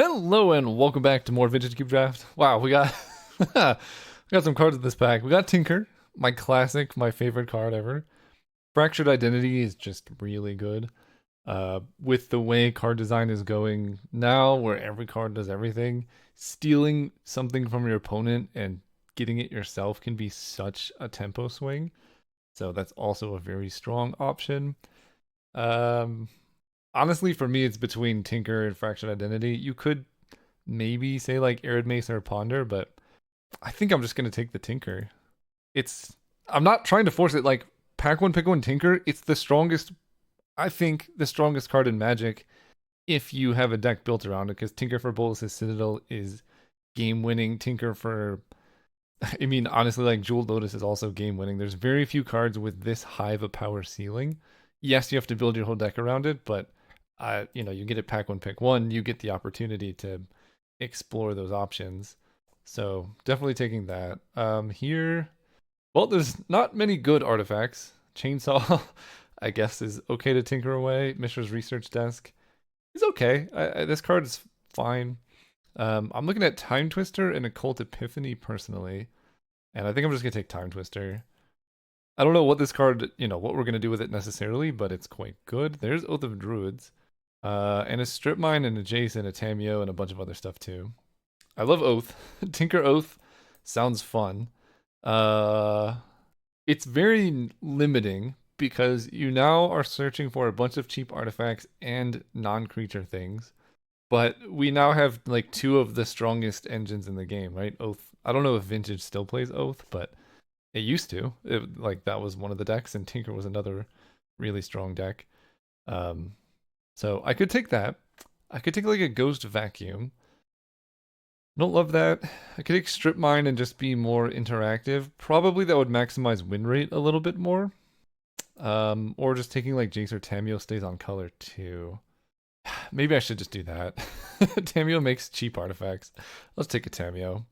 Hello and welcome back to more Vintage Cube Draft. Wow, we got we got some cards in this pack. We got Tinker, my classic, my favorite card ever. Fractured Identity is just really good. With the way card design is going now, where every card does everything, stealing something from your opponent and getting it yourself can be such a tempo swing. So that's also a very strong option. Um, Honestly, for me, it's between Tinker and Fractured Identity. You could maybe say like Arid Mace or Ponder, but I think I'm just gonna take the Tinker. It's I'm not trying to force it. Like pack one, pick one, Tinker. It's the strongest. I think the strongest card in Magic if you have a deck built around it. Because Tinker for Bolas' Citadel is game winning. Tinker for I mean, honestly, like Jeweled Lotus is also game winning. There's very few cards with this high of a power ceiling. Yes, you have to build your whole deck around it, but you get it pack one, pick one, you get the opportunity to explore those options. So definitely taking that. Here, well, there's not many good artifacts. Chainsaw, I guess, is okay to tinker away. Mishra's Research Desk is okay. This card is fine. I'm looking at Time Twister and Occult Epiphany personally, and I think I'm just gonna take Time Twister. I don't know what this card, what we're gonna do with it necessarily, but it's quite good. There's Oath of Druids, and a Strip Mine and a Jason, a Tameo, and a bunch of other stuff too. I love Oath. Tinker Oath sounds fun. Uh, it's very limiting because you now are searching for a bunch of cheap artifacts and non-creature things. But we now have like two of the strongest engines in the game, right? Oath. I don't know if Vintage still plays Oath, but it used to. Like that was one of the decks, and Tinker was another really strong deck. Um, so I could take that. I could take like a Ghost Vacuum. Don't love that. I could take Strip Mine and just be more interactive. Probably that would maximize win rate a little bit more. Or just taking like Jace or Tameo stays on color too. Maybe I should just do that. Tameo makes cheap artifacts. Let's take a Tameo.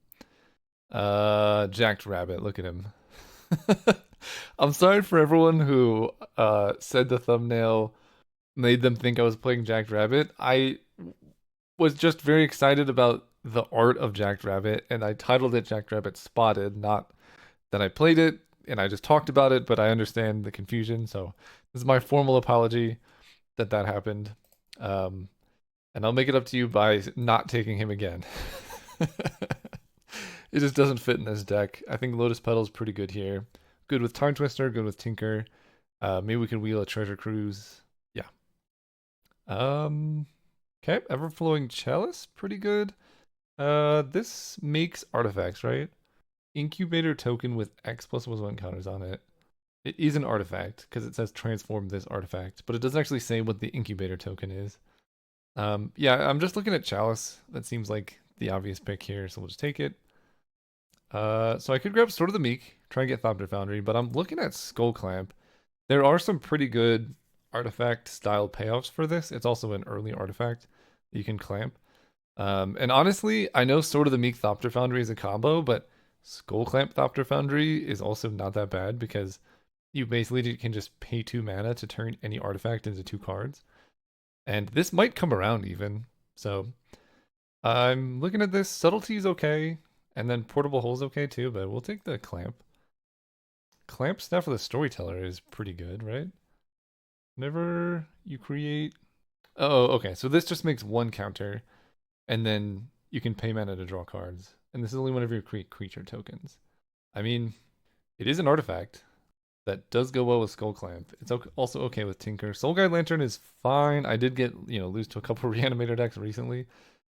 Jacked Rabbit. Look at him. I'm sorry for everyone who said the thumbnail made them think I was playing Jacked Rabbit. I was just very excited about the art of Jacked Rabbit, and I titled it Jacked Rabbit Spotted, not that I played it, and I just talked about it, but I understand the confusion, so this is my formal apology that happened. And I'll make it up to you by not taking him again. It just doesn't fit in this deck. I think Lotus Petal is pretty good here. Good with Time Twister, good with Tinker. Maybe we can wheel a Treasure Cruise. Yeah. Okay, Everflowing Chalice, pretty good. This makes artifacts, right? Incubator token with X+1 counters on it. It is an artifact because it says transform this artifact, but it doesn't actually say what the incubator token is. Yeah, I'm just looking at Chalice. That seems like the obvious pick here, so we'll just take it. So I could grab Sword of the Meek, try and get Thopter Foundry, but I'm looking at Skull Clamp. There are some pretty good artifact style payoffs for this. It's also an early artifact that you can clamp. And honestly, I know Sword of the Meek Thopter Foundry is a combo, but Skull Clamp Thopter Foundry is also not that bad because you basically can just pay 2 mana to turn any artifact into 2 cards. And this might come around even. So I'm looking at this. Subtlety is okay. And then Portable Hole's okay too, but we'll take the Clamp. Clamp Staff of the Storyteller is pretty good, right? Whenever you create... Oh, okay. So this just makes 1 counter, and then you can pay mana to draw cards. And this is only whenever you create creature tokens. I mean, it is an artifact that does go well with Skull Clamp. It's also okay with Tinker. Soul Guide Lantern is fine. I did get, lose to a couple Reanimator decks recently.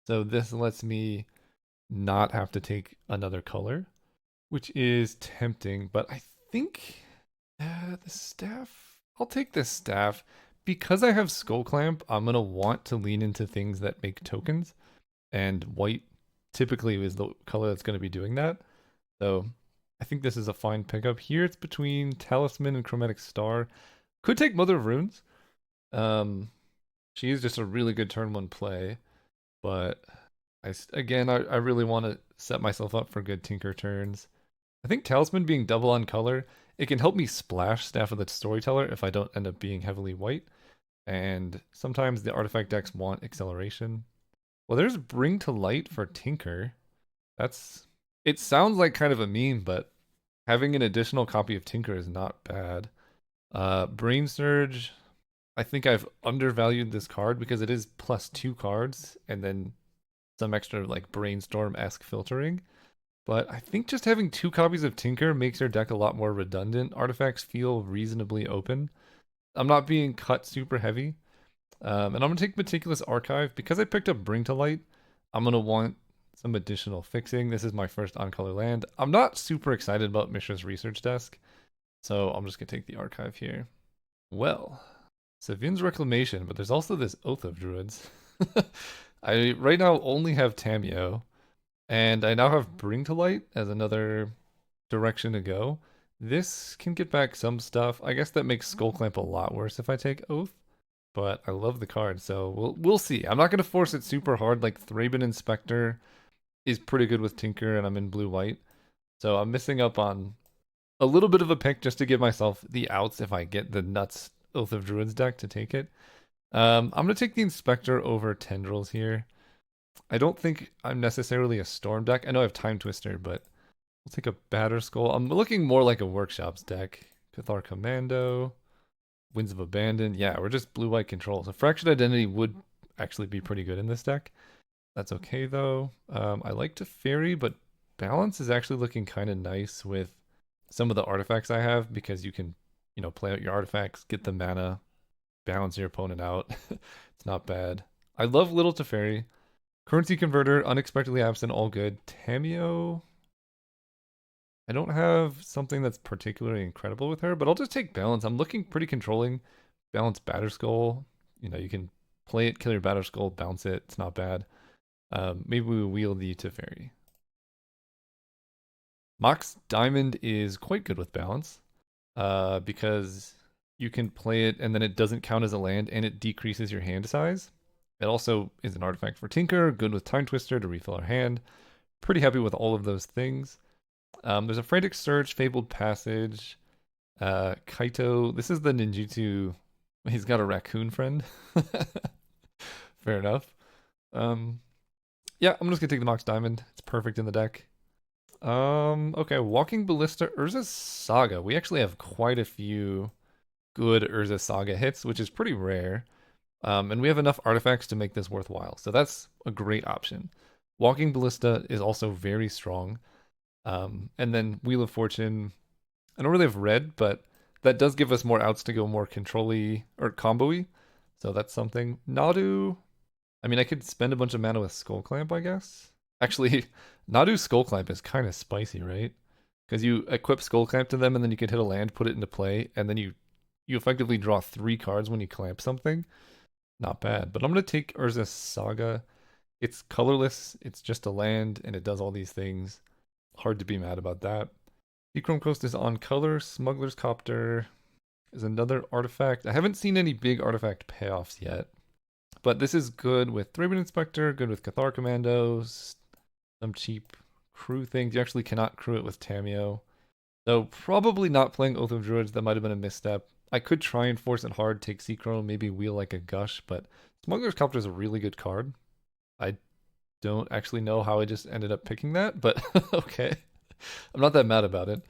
So this lets me not have to take another color, which is tempting. But I think the staff, I'll take this staff. Because I have Skull Clamp, I'm going to want to lean into things that make tokens. And white typically is the color that's going to be doing that. So I think this is a fine pickup. Here it's between Talisman and Chromatic Star. Could take Mother of Runes. She is just a really good turn 1 play. But I really want to set myself up for good Tinker turns. I think Talisman being double on color, it can help me splash Staff of the Storyteller if I don't end up being heavily white. And sometimes the artifact decks want acceleration. Well, there's Bring to Light for Tinker. That's it sounds like kind of a meme, but having an additional copy of Tinker is not bad. Brain Surge, I think I've undervalued this card because it is plus 2 cards and then some extra like brainstorm-esque filtering. But I think just having 2 copies of Tinker makes your deck a lot more redundant. Artifacts feel reasonably open. I'm not being cut super heavy. And I'm going to take Meticulous Archive. Because I picked up Bring to Light, I'm going to want some additional fixing. This is my first on-color land. I'm not super excited about Mishra's Research Desk, so I'm just going to take the Archive here. Well, Sevin's Reclamation, but there's also this Oath of Druids. I right now only have Tamiyo, and I now have Bring to Light as another direction to go. This can get back some stuff. I guess that makes Skullclamp a lot worse if I take Oath, but I love the card, so we'll see. I'm not going to force it super hard. Like Thraben Inspector is pretty good with Tinker, and I'm in blue-white, so I'm missing up on a little bit of a pick just to give myself the outs if I get the nuts Oath of Druids deck to take it. I'm going to take the Inspector over Tendrils here. I don't think I'm necessarily a Storm deck. I know I have Time Twister, but we'll take a Batterskull. I'm looking more like a Workshops deck. Cathar Commando, Winds of Abandon. Yeah, we're just blue-white control. So Fractured Identity would actually be pretty good in this deck. That's okay, though. I like Teferi, but Balance is actually looking kind of nice with some of the artifacts I have because you can, play out your artifacts, get the mana, balance your opponent out. It's not bad. I love Little Teferi. Currency Converter, Unexpectedly Absent, all good. Tamiyo, I don't have something that's particularly incredible with her, but I'll just take Balance. I'm looking pretty controlling. Balance Batterskull. You can play it, kill your Batterskull, bounce it. It's not bad. Maybe we wheel the Teferi. Mox Diamond is quite good with Balance because you can play it and then it doesn't count as a land and it decreases your hand size. It also is an artifact for Tinker, good with Time Twister to refill our hand. Pretty happy with all of those things. There's a Frantic Search, Fabled Passage, Kaito. This is the ninjutsu. He's got a raccoon friend. Fair enough. Yeah, I'm just gonna take the Mox Diamond. It's perfect in the deck. Okay, Walking Ballista, Urza's Saga. We actually have quite a few good Urza Saga hits, which is pretty rare. And we have enough artifacts to make this worthwhile. So that's a great option. Walking Ballista is also very strong. And then Wheel of Fortune, I don't really have red, but that does give us more outs to go more control-y or combo-y. So that's something. Nadu, I mean, I could spend a bunch of mana with Skullclamp, I guess. Actually, Nadu's Skullclamp is kind of spicy, right? Because you equip Skullclamp to them, and then you can hit a land, put it into play, and then you effectively draw 3 cards when you clamp something. Not bad. But I'm going to take Urza's Saga. It's colorless, it's just a land, and it does all these things. Hard to be mad about that. Seachrome Coast is on color. Smuggler's Copter is another artifact. I haven't seen any big artifact payoffs yet. But this is good with Thraben Inspector, good with Cathar Commandos, some cheap crew things. You actually cannot crew it with Tamiyo. So probably not playing Oath of Druids. That might have been a misstep. I could try and force it hard, take Seachrome, maybe wheel like a Gush, but Smuggler's Copter is a really good card. I don't actually know how I just ended up picking that, but okay. I'm not that mad about it.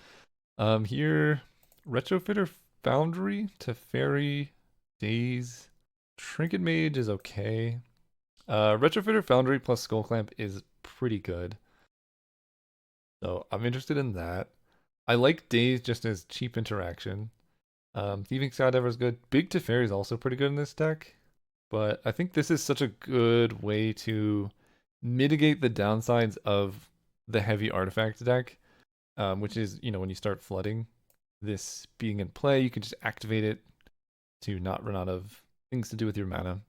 Here, Retrofitter Foundry, Teferi, Daze, Trinket Mage is okay. Retrofitter Foundry plus Skullclamp is pretty good. So I'm interested in that. I like Daze just as cheap interaction. Thieving Skydiver is good. Big Teferi is also pretty good in this deck. But I think this is such a good way to mitigate the downsides of the heavy artifact deck, which is, when you start flooding, this being in play, you can just activate it to not run out of things to do with your mana.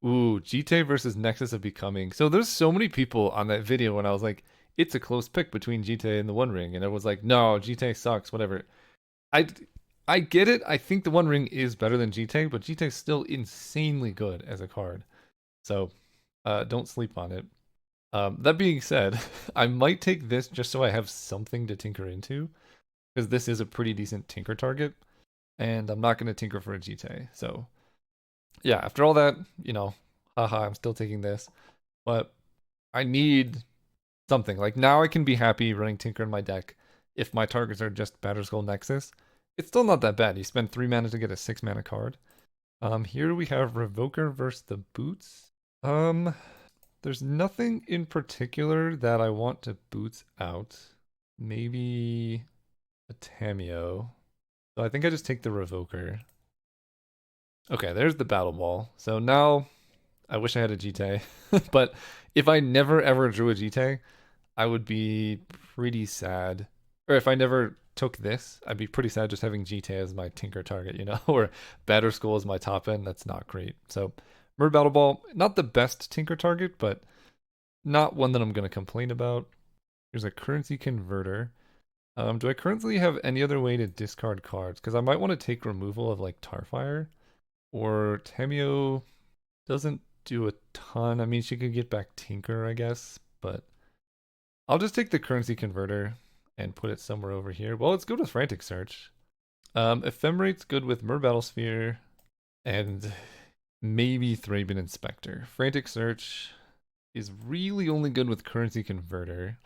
Ooh, Jitte versus Nexus of Becoming. So there's so many people on that video when I was like, it's a close pick between Jitte and the One Ring, and everyone's like, no, Jitte sucks, whatever. I get it. I think the One Ring is better than Jitte, but Jitte is still insanely good as a card. So don't sleep on it. That being said, I might take this just so I have something to tinker into, because this is a pretty decent tinker target, and I'm not going to tinker for a Jitte. So yeah, after all that, haha, I'm still taking this. but I need something. Like now I can be happy running Tinker in my deck if my targets are just Batterskull Nexus. It's still not that bad. You spend 3 mana to get a 6 mana card. Here we have Revoker versus the Boots. There's nothing in particular that I want to Boots out. Maybe a Tameo. So I think I just take the Revoker. Okay, there's the Battle Ball. So now I wish I had a Jite, but if I never ever drew a Jite, I would be pretty sad. Or if I never took this, I'd be pretty sad just having Jite as my Tinker target, you know, or Batterskull as my top end. That's not great. So Mer Battle Ball, not the best Tinker target, but not one that I'm going to complain about. Here's a currency converter. Do I currently have any other way to discard cards? Because I might want to take removal of like Tarfire. Or Tameo doesn't do a ton. I mean, she could get back Tinker, I guess, but I'll just take the currency converter and put it somewhere over here. Well, it's good with Frantic Search. Ephemerate's good with Mer Battlesphere, and maybe Thraben Inspector. Frantic Search is really only good with currency converter.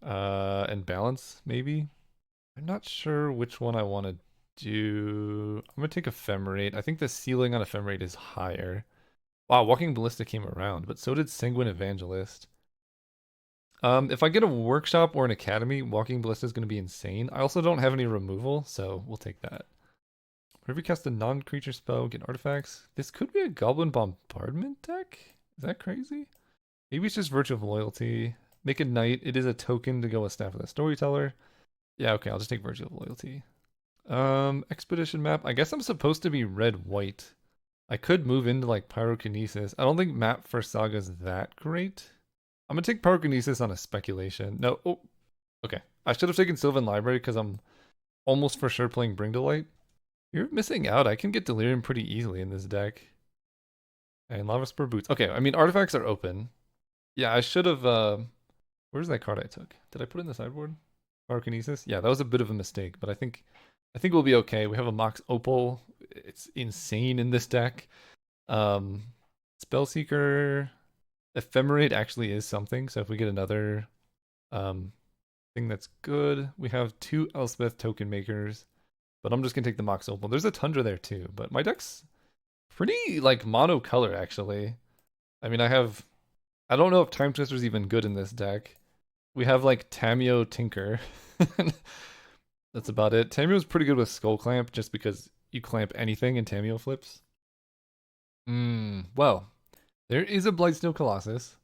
And balance, maybe? I'm not sure which one I want to do. I'm going to take Ephemerate. I think the ceiling on Ephemerate is higher. Wow, Walking Ballista came around, but so did Sanguine Evangelist. If I get a workshop or an academy, Walking Ballista is going to be insane. I also don't have any removal, so we'll take that. Whenever you cast a non-creature spell, get artifacts. This could be a Goblin Bombardment deck? Is that crazy? Maybe it's just Virtue of Loyalty. Make a knight. It is a token to go with Staff of the Storyteller. Yeah, okay, I'll just take Virtue of Loyalty. Expedition map. I guess I'm supposed to be red-white. I could move into like Pyrokinesis. I don't think map for Saga's that great. I'm gonna take Pyrokinesis on a speculation. No, oh, okay. I should have taken Sylvan Library because I'm almost for sure playing Bring to Light. You're missing out. I can get Delirium pretty easily in this deck. And Lava Spur Boots. Okay, I mean artifacts are open. Yeah, I should have where's that card I took? Did I put it in the sideboard? Pyrokinesis? Yeah, that was a bit of a mistake, but I think we'll be okay. We have a Mox Opal. It's insane in this deck. Spellseeker, Ephemerate actually is something. So if we get another thing that's good, we have 2 Elspeth token makers. But I'm just gonna take the Mox Opal. There's a Tundra there too, but my deck's pretty like monocolor actually. I mean, I don't know if Time Twister's even good in this deck. We have like Tameo Tinker. That's about it. Tameo's pretty good with Skull Clamp just because you clamp anything and Tameo flips. Well, there is a Blightsteel Colossus.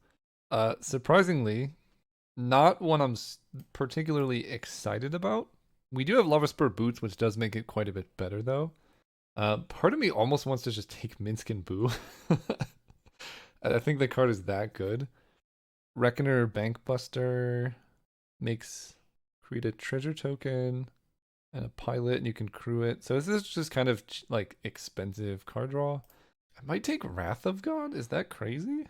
Surprisingly, not one I'm particularly excited about. We do have Lava Spur Boots, which does make it quite a bit better though. Part of me almost wants to just take Minsc and Boo. I think the card is that good. Reckoner Bankbuster makes create a treasure token and a pilot, and you can crew it. So this is just kind of like expensive card draw. I might take Wrath of God. Is that crazy?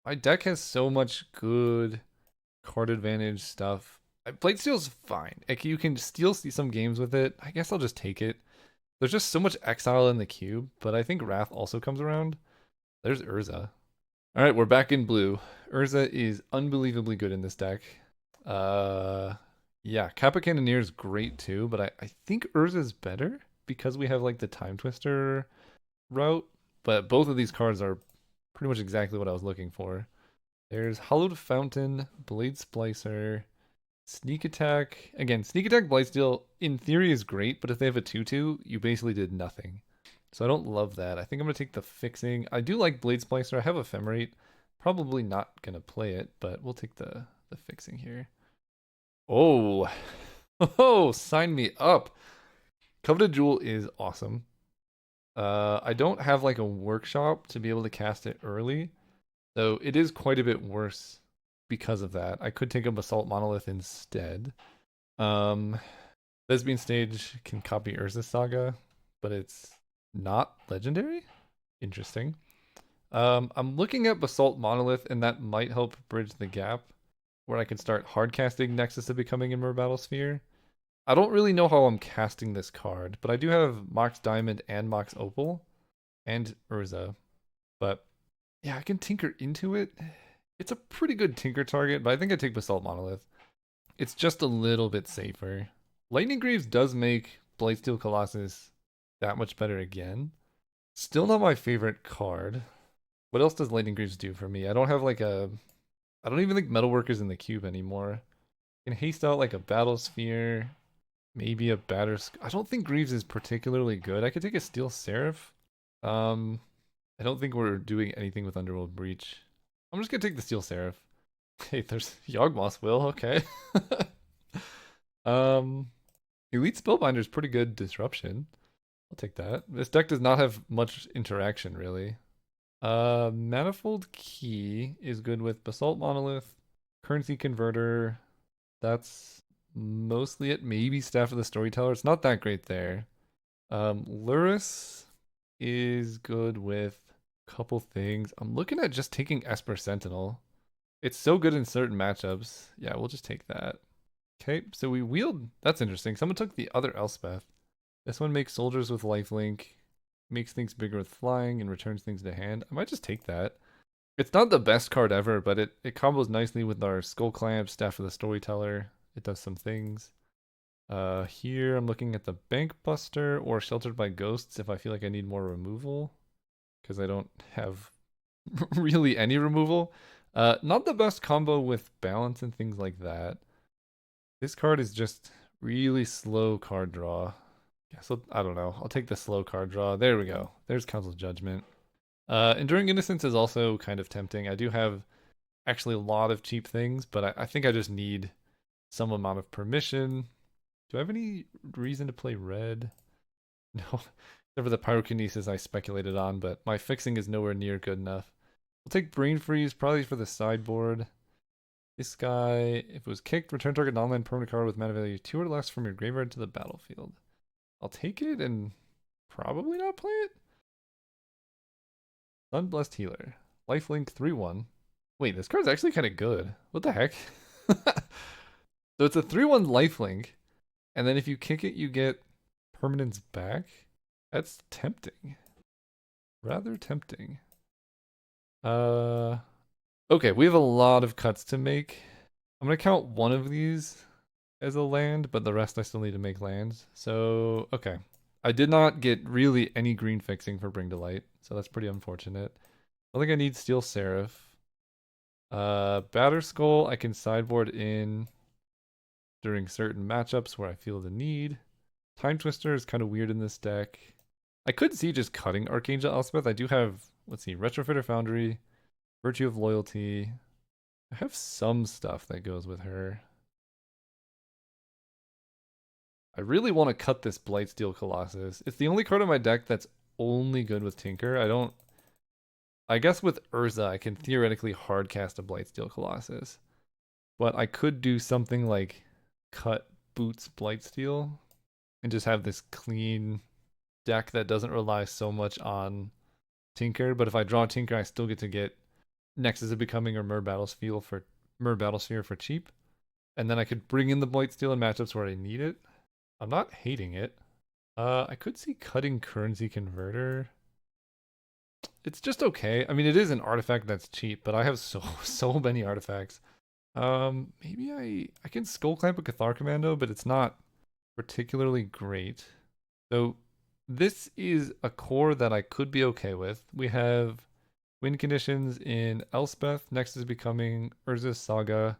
My deck has so much good card advantage stuff. Blightsteel's fine. Like you can still see some games with it. I guess I'll just take it. There's just so much exile in the cube, but I think Wrath also comes around. There's Urza. All right, we're back in blue. Urza is unbelievably good in this deck. Yeah, Kappa Cannoneer is great too, but I think Urza's better because we have like the Time Twister route. But both of these cards are pretty much exactly what I was looking for. There's Hallowed Fountain, Blade Splicer, Sneak Attack. Again, Sneak Attack Blightsteel in theory is great, but if they have a 2/2, you basically did nothing. So I don't love that. I think I'm going to take the Fixing. I do like Blade Splicer. I have Ephemerate. Probably not going to play it, but we'll take the Fixing here. Oh, oh, sign me up. Coveted Jewel is awesome. I don't have like a workshop to be able to cast it early, so it is quite a bit worse because of that. I could take a Basalt Monolith instead. Lesbian Stage can copy Urza Saga, but it's not legendary? Interesting. I'm looking at Basalt Monolith, and that might help bridge the gap where I can start hard casting Nexus of Becoming in Mer Battlesphere. I don't really know how I'm casting this card, but I do have Mox Diamond and Mox Opal and Urza. But yeah, I can tinker into it. It's a pretty good Tinker target, but I think I take Basalt Monolith. It's just a little bit safer. Lightning Greaves does make Blightsteel Colossus that much better again. Still not my favorite card. What else does Lightning Greaves do for me? I don't have like a... I don't even think Metalworker's in the cube anymore. I can haste out like a Battle Sphere. Maybe a Batter... I don't think Greaves is particularly good. I could take a Steel Seraph. I don't think we're doing anything with Underworld Breach. I'm just gonna take the Steel Seraph. Hey, there's Yawgmoth Will, okay. um, Elite Spellbinder is pretty good disruption. I'll take that. This deck does not have much interaction, really. Manifold Key is good with Basalt Monolith, Currency Converter. That's mostly it. Maybe Staff of the Storyteller. It's not that great there. Lurrus is good with a couple things. I'm looking at just taking Esper Sentinel. It's so good in certain matchups. Yeah, we'll just take that. Okay, so we wield... That's interesting. Someone took the other Elspeth. This one makes soldiers with lifelink, makes things bigger with flying, and returns things to hand. I might just take that. It's not the best card ever, but it combos nicely with our Skull Clamp, Staff of the Storyteller. It does some things. Here I'm looking at the Bank Buster or Sheltered by Ghosts if I feel like I need more removal, because I don't have really any removal. Not the best combo with balance and things like that. This card is just really slow card draw. Yeah, so I don't know. I'll take the slow card draw. There we go. There's Council's Judgment. Enduring Innocence is also kind of tempting. I do have actually a lot of cheap things, but I think I just need some amount of permission. Do I have any reason to play red? No. Except for the Pyrokinesis I speculated on, but my fixing is nowhere near good enough. We'll take Brain Freeze, probably for the sideboard. This guy, if it was kicked, return target non-land permanent card with mana value 2 or less from your graveyard to the battlefield. I'll take it and probably not play it. Unblessed Healer. Lifelink 3-1. Wait, this card's actually kind of good. What the heck? So it's a 3-1 lifelink, and then if you kick it, you get permanence back. That's tempting. Rather tempting. Okay, we have a lot of cuts to make. I'm gonna count one of these as a land, but the rest I still need to make lands. So, okay. I did not get really any green fixing for Bring to Light, so that's pretty unfortunate. I think I need Steel Seraph. Batter Skull I can sideboard in during certain matchups where I feel the need. Time Twister is kind of weird in this deck. I could see just cutting Archangel Elspeth. I do have, let's see, Retrofitter Foundry, Virtue of Loyalty. I have some stuff that goes with her. I really want to cut this Blightsteel Colossus. It's the only card in my deck that's only good with Tinker. I guess with Urza, I can theoretically hardcast a Blightsteel Colossus. But I could do something like cut Boots Blightsteel and just have this clean deck that doesn't rely so much on Tinker. But if I draw Tinker, I still get to get Nexus of Becoming or Mer Battlesphere for cheap. And then I could bring in the Blightsteel in matchups where I need it. I'm not hating it. I could see cutting Currency Converter. It's just okay. I mean, it is an artifact that's cheap, but I have so many artifacts. Maybe I can Skull Clamp a Cathar Commando, but it's not particularly great. So this is a core that I could be okay with. We have win conditions in Elspeth, Nexus Becoming, Urza's Saga,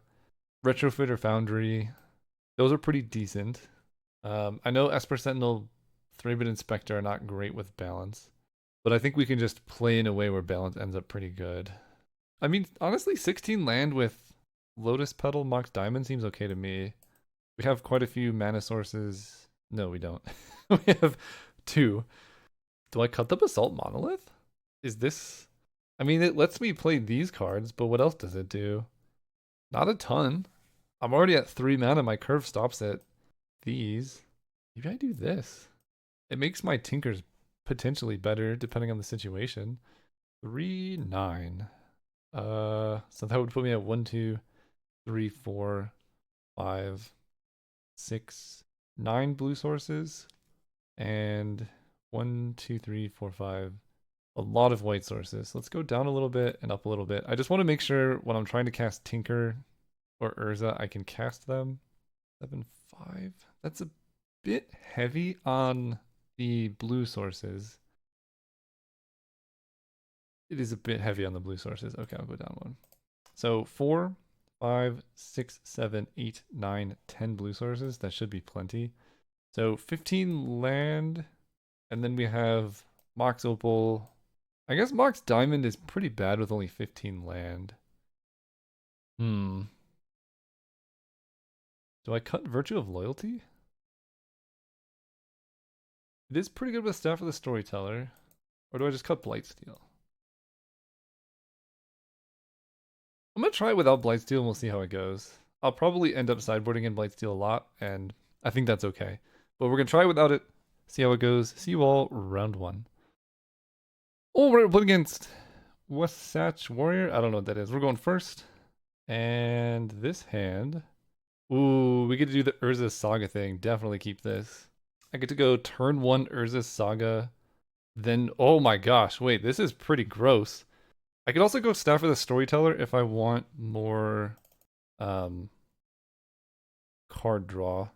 Retrofitter Foundry. Those are pretty decent. I know Esper Sentinel, 3-bit Inspector are not great with balance, but I think we can just play in a way where balance ends up pretty good. I mean, honestly, 16 land with Lotus Petal, Mox Diamond seems okay to me. We have quite a few mana sources. No, we don't. We have 2. Do I cut the Basalt Monolith? Is this... I mean, it lets me play these cards, but what else does it do? Not a ton. I'm already at 3 mana. My curve stops at these. Maybe I do this. It makes my Tinkers potentially better depending on the situation. 3-9. So that would put me at 1, 2, 3, 4, 5, 6, 9 blue sources. And 1, 2, 3, 4, 5, A lot of white sources. Let's go down a little bit and up a little bit. I just want to make sure when I'm trying to cast Tinker or Urza, I can cast them. 7-5. That's a bit heavy on the blue sources. It is a bit heavy on the blue sources. Okay, I'll go down one. So 4, 5, 6, 7, 8, 9, 10 blue sources. That should be plenty. So 15 land, and then we have Mox Opal. I guess Mox Diamond is pretty bad with only 15 land. Do I cut Virtue of Loyalty? It is pretty good with Staff of the Storyteller. Or do I just cut Blightsteel? I'm gonna try it without Blightsteel and we'll see how it goes. I'll probably end up sideboarding in Blightsteel a lot, and I think that's okay. But we're gonna try without it, see how it goes. See you all round 1. Oh, we're playing against Wasatch Warrior. I don't know what that is. We're going first. And this hand. Ooh, we get to do the Urza Saga thing. Definitely keep this. I get to go turn 1 Urza Saga. Then, oh my gosh, wait, this is pretty gross. I could also go Staff of the Storyteller if I want more card draw.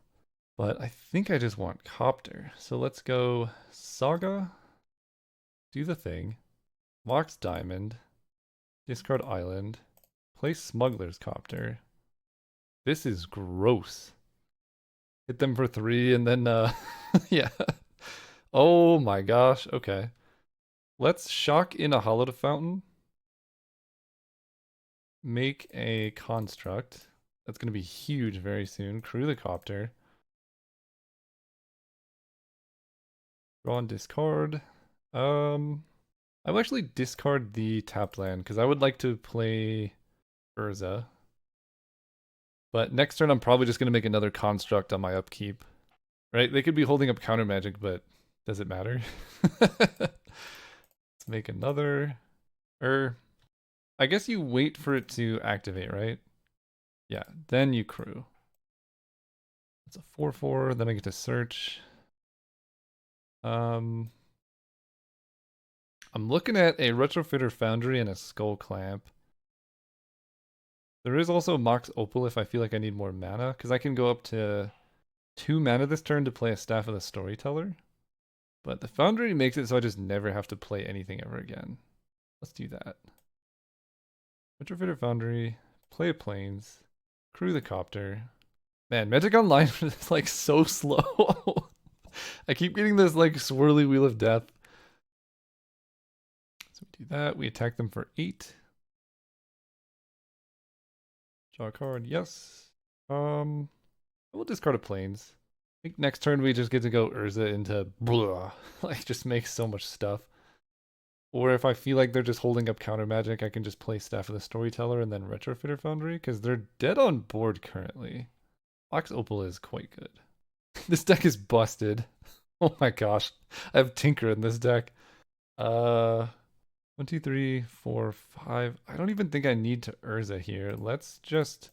But I think I just want Copter. So let's go Saga. Do the thing. Mox Diamond. Discard Island. Play Smuggler's Copter. This is gross. Hit them for 3 and then, yeah. Oh my gosh, okay. Let's shock in a Holiday Fountain. Make a construct. That's going to be huge very soon. Crew the Copter. Draw and discard. I will actually discard the tapped land because I would like to play Urza. But next turn I'm probably just going to make another construct on my upkeep. Right? They could be holding up counter magic, but does it matter? Let's make another. I guess you wait for it to activate, right? Yeah, then you crew. It's a 4/4, then I get to search. I'm looking at a Retrofitter Foundry and a Skull Clamp. There is also Mox Opal if I feel like I need more mana, because I can go up to 2 mana this turn to play a Staff of the Storyteller. But the Foundry makes it so I just never have to play anything ever again. Let's do that. Retrofitter Foundry, play Plains, crew the Copter. Man, Magic Online is like so slow. I keep getting this like swirly wheel of death. So we do that. We attack them for 8. Draw a card, yes. I will discard a Plains. I think next turn we just get to go Urza into blah. Like just make so much stuff. Or if I feel like they're just holding up counter magic, I can just play Staff of the Storyteller and then Retrofitter Foundry, because they're dead on board currently. Mox Opal is quite good. This deck is busted. Oh my gosh. I have Tinker in this deck. 1, 2, 3, 4, 5. I don't even think I need to Urza here. Let's just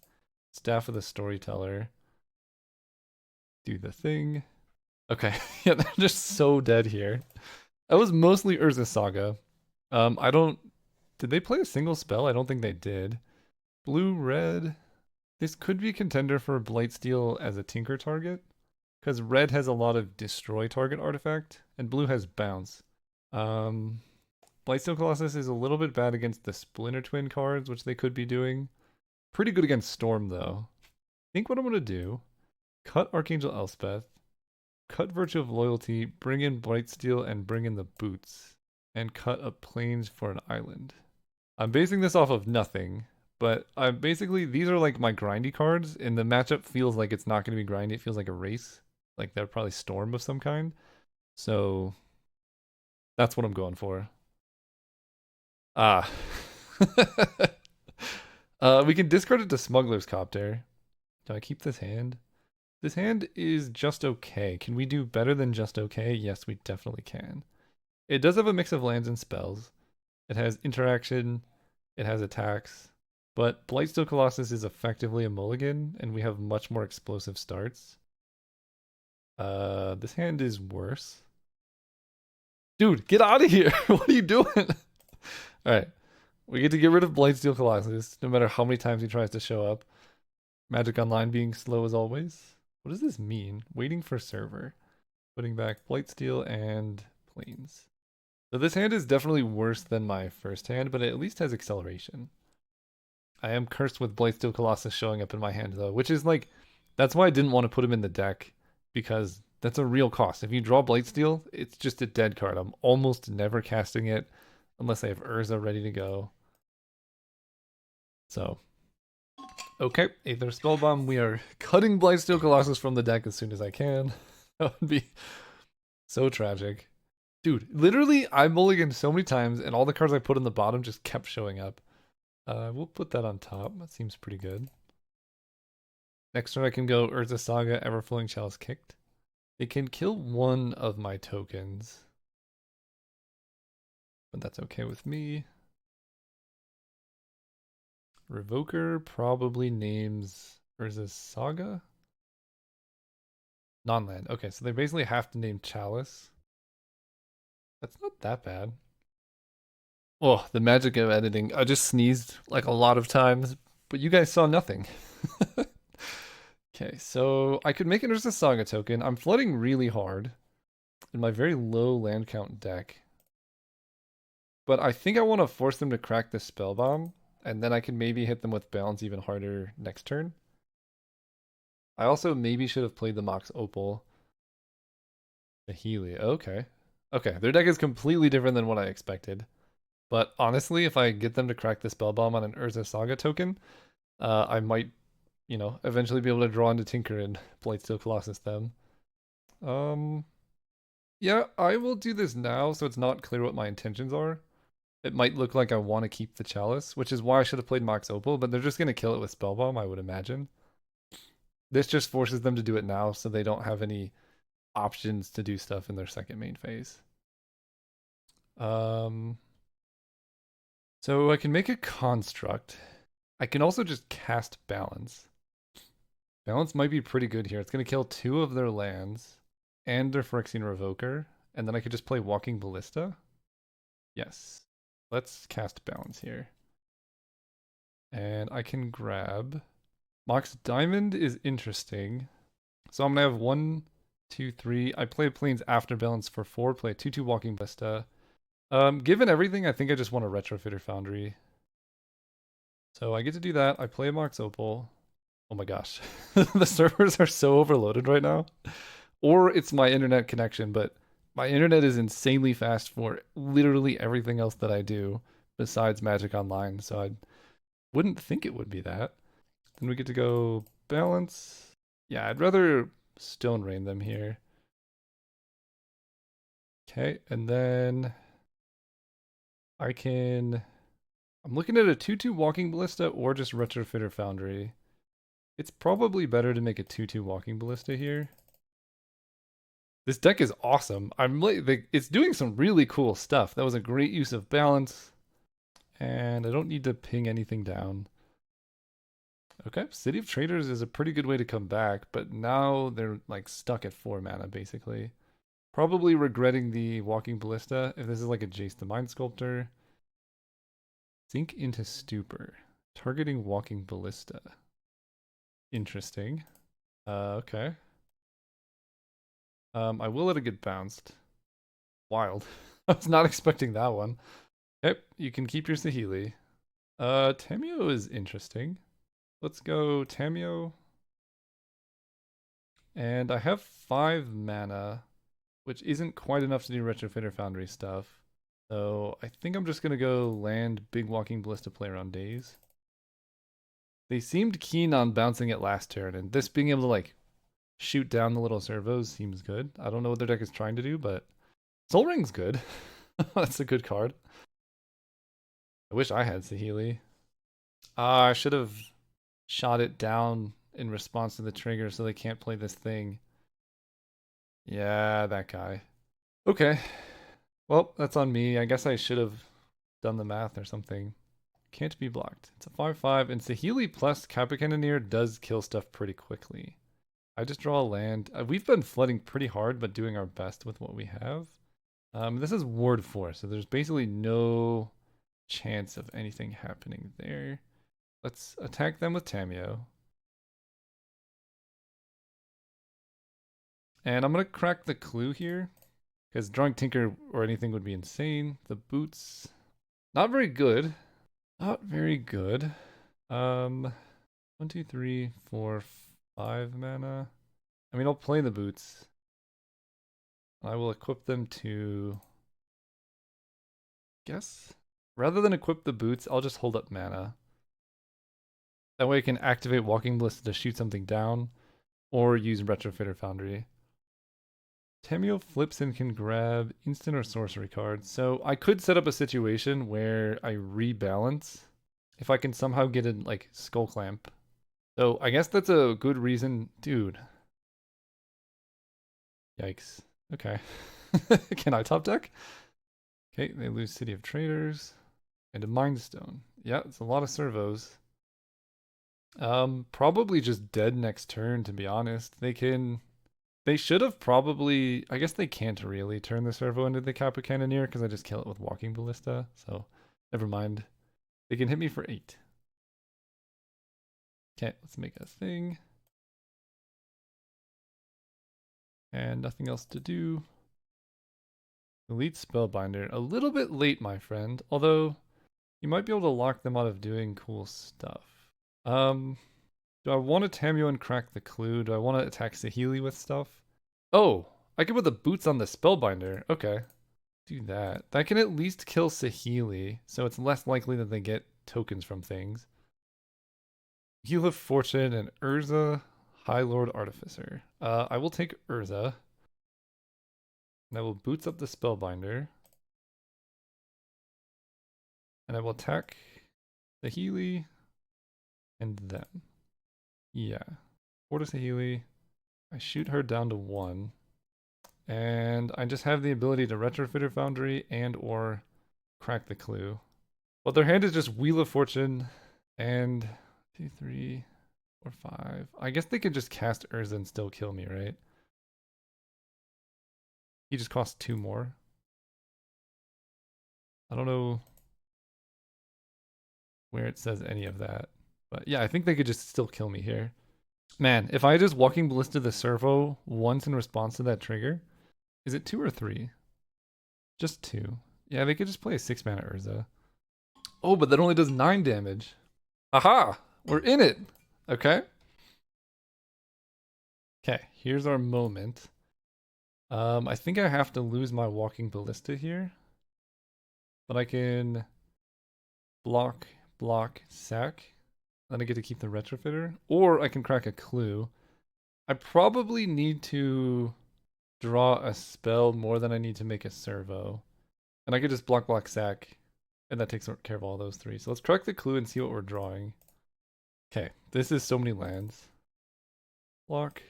Staff of the Storyteller. Do the thing. Okay. Yeah, they're just so dead here. That was mostly Urza Saga. Did they play a single spell? I don't think they did. Blue, red. This could be a contender for Blightsteel as a Tinker target. Because red has a lot of destroy target artifact, and blue has bounce. Blightsteel Colossus is a little bit bad against the Splinter Twin cards, which they could be doing. Pretty good against Storm, though. I think what I'm going to do, cut Archangel Elspeth, cut Virtue of Loyalty, bring in Blightsteel, and bring in the boots, and cut up Plains for an island. I'm basing this off of nothing, but these are like my grindy cards, and the matchup feels like it's not going to be grindy. It feels like a race. Like they're probably Storm of some kind. So that's what I'm going for. We can discard it to Smuggler's Copter. Do I keep this hand? This hand is just okay. Can we do better than just okay? Yes, we definitely can. It does have a mix of lands and spells. It has interaction. It has attacks. But Blightsteel Colossus is effectively a mulligan, and we have much more explosive starts. This hand is worse. Dude, get out of here. What are you doing? Alright. We get to get rid of Blightsteel Colossus, no matter how many times he tries to show up. Magic Online being slow as always. What does this mean? Waiting for server. Putting back Blightsteel and Plains. So this hand is definitely worse than my first hand, but it at least has acceleration. I am cursed with Blightsteel Colossus showing up in my hand though, which is like, that's why I didn't want to put him in the deck, because that's a real cost. If you draw Blightsteel, it's just a dead card. I'm almost never casting it unless I have Urza ready to go. So, okay, Aether Spellbomb. We are cutting Blightsteel Colossus from the deck as soon as I can. That would be so tragic. Dude, literally, I mulliganed so many times, and all the cards I put in the bottom just kept showing up. We'll put that on top. That seems pretty good. Next turn I can go Urza Saga, Everflowing Chalice kicked. It can kill one of my tokens. But that's okay with me. Revoker probably names Urza Saga? Non-land. Okay, so they basically have to name Chalice. That's not that bad. Oh, the magic of editing. I just sneezed like a lot of times, but you guys saw nothing. Okay, so I could make an Urza Saga token. I'm flooding really hard in my very low land count deck. But I think I want to force them to crack the Spellbomb, and then I can maybe hit them with Balance even harder next turn. I also maybe should have played the Mox Opal. The Healy, okay. Okay, their deck is completely different than what I expected. But honestly, if I get them to crack the Spellbomb on an Urza Saga token, I might, you know, eventually be able to draw into Tinker and Blightsteel Colossus them. Yeah, I will do this now so it's not clear what my intentions are. It might look like I want to keep the Chalice, which is why I should have played Mox Opal, but they're just going to kill it with Spellbomb, I would imagine. This just forces them to do it now so they don't have any options to do stuff in their second main phase. So I can make a construct. I can also just cast Balance. Balance might be pretty good here. It's going to kill 2 of their lands and their Phyrexian Revoker, and then I could just play Walking Ballista. Yes. Let's cast Balance here. And I can grab... Mox Diamond is interesting. So I'm going to have 1, 2, 3. I play Plains after Balance for 4, play a 2/2 Walking Ballista. Given everything, I think I just want a Retrofitter Foundry. So I get to do that. I play Mox Opal. Oh my gosh. The servers are so overloaded right now. Or it's my internet connection, but my internet is insanely fast for literally everything else that I do besides Magic Online, so I wouldn't think it would be that. Then we get to go Balance. Yeah, I'd rather Stone Rain them here. Okay, and then I'm looking at a 2/2 Walking Ballista or just Retrofitter Foundry. It's probably better to make a 2/2 Walking Ballista here. This deck is awesome. It's doing some really cool stuff. That was a great use of Balance. And I don't need to ping anything down. Okay, City of Traders is a pretty good way to come back, but now they're like stuck at 4 mana basically. Probably regretting the Walking Ballista if this is like a Jace the Mind Sculptor. Sink into Stupor. Targeting Walking Ballista. Interesting. Okay. I will let it get bounced. Wild. I was not expecting that one. Yep, you can keep your Saheeli. Tamiyo is interesting. Let's go Tamiyo. And I have 5 mana, which isn't quite enough to do Retrofitter Foundry stuff. So I think I'm just going to go land Big Walking Ballista play around Daze. They seemed keen on bouncing it last turn, and this being able to like shoot down the little servos seems good. I don't know what their deck is trying to do, but Soul Ring's good. That's a good card. I wish I had Saheeli. I should have shot it down in response to the trigger so they can't play this thing. Yeah, that guy. Okay. Well, that's on me. I guess I should have done the math or something. Can't be blocked. It's a 5/5, and Saheeli plus Kappa Cannoneer does kill stuff pretty quickly. I just draw a land. We've been flooding pretty hard, but doing our best with what we have. This is Ward 4, so there's basically no chance of anything happening there. Let's attack them with Tamio. And I'm going to crack the clue here, because drawing Tinker or anything would be insane. The boots, not very good. Not very good. 1, 2, 3, 4, 5 mana. I mean, I'll play the boots. I will equip them to... guess? Rather than equip the boots, I'll just hold up mana. That way I can activate Walking Ballista to shoot something down, or use Retrofitter Foundry. Tamio flips and can grab instant or sorcery cards. So I could set up a situation where I rebalance if I can somehow get in like Skull Clamp. So I guess that's a good reason. Dude. Yikes. Okay. Can I top deck? Okay, they lose City of Traders and a Mind Stone. Yeah, it's a lot of servos. Probably just dead next turn, to be honest. They should have probably... I guess they can't really turn the servo into the Kappa Cannoneer because I just kill it with Walking Ballista. So, never mind. They can hit me for 8. Okay, let's make a thing. And nothing else to do. Elite Spellbinder. A little bit late, my friend. Although, you might be able to lock them out of doing cool stuff. Do I want to Tamio and crack the clue? Do I want to attack Saheeli with stuff? Oh, I can put the boots on the Spellbinder. Okay. Do that. That can at least kill Saheeli, so it's less likely that they get tokens from things. Heal of Fortune and Urza, High Lord Artificer. I will take Urza. And I will boots up the Spellbinder. And I will attack Saheeli and them. Yeah. Fortis Saheeli. I shoot her down to 1. And I just have the ability to Retrofitter Foundry and or crack the clue. But their hand is just Wheel of Fortune and 2, 3, 4, 5. I guess they could just cast Urza and still kill me, right? He just costs 2 more. I don't know where it says any of that. But yeah, I think they could just still kill me here. Man, if I just Walking Ballista the servo once in response to that trigger, is it 2 or 3? Just 2. Yeah, they could just play a 6 mana Urza. Oh, but that only does 9 damage. Aha! We're in it! Okay. Okay, here's our moment. I think I have to lose my Walking Ballista here. But I can block, sack. Then I get to keep the Retrofitter. Or I can crack a clue. I probably need to draw a spell more than I need to make a servo. And I could just block, sack. And that takes care of all those 3. So let's crack the clue and see what we're drawing. Okay, this is so many lands. Block.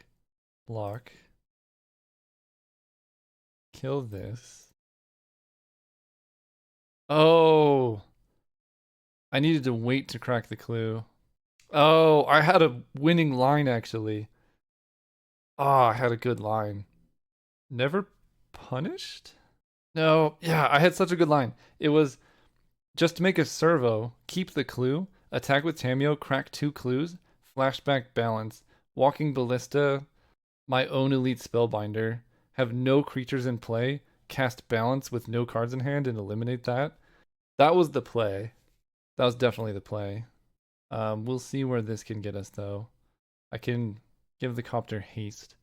Kill this. Oh! I needed to wait to crack the clue. Oh, I had a winning line actually. Oh, I had a good line. Never punished? No, yeah, I had such a good line. It was just to make a servo, keep the clue, attack with Tamio, crack 2 clues, flashback balance, Walking Ballista, my own elite spellbinder, have no creatures in play, cast balance with no cards in hand and eliminate that. That was the play. That was definitely the play. We'll see where this can get us though. I can give the copter haste.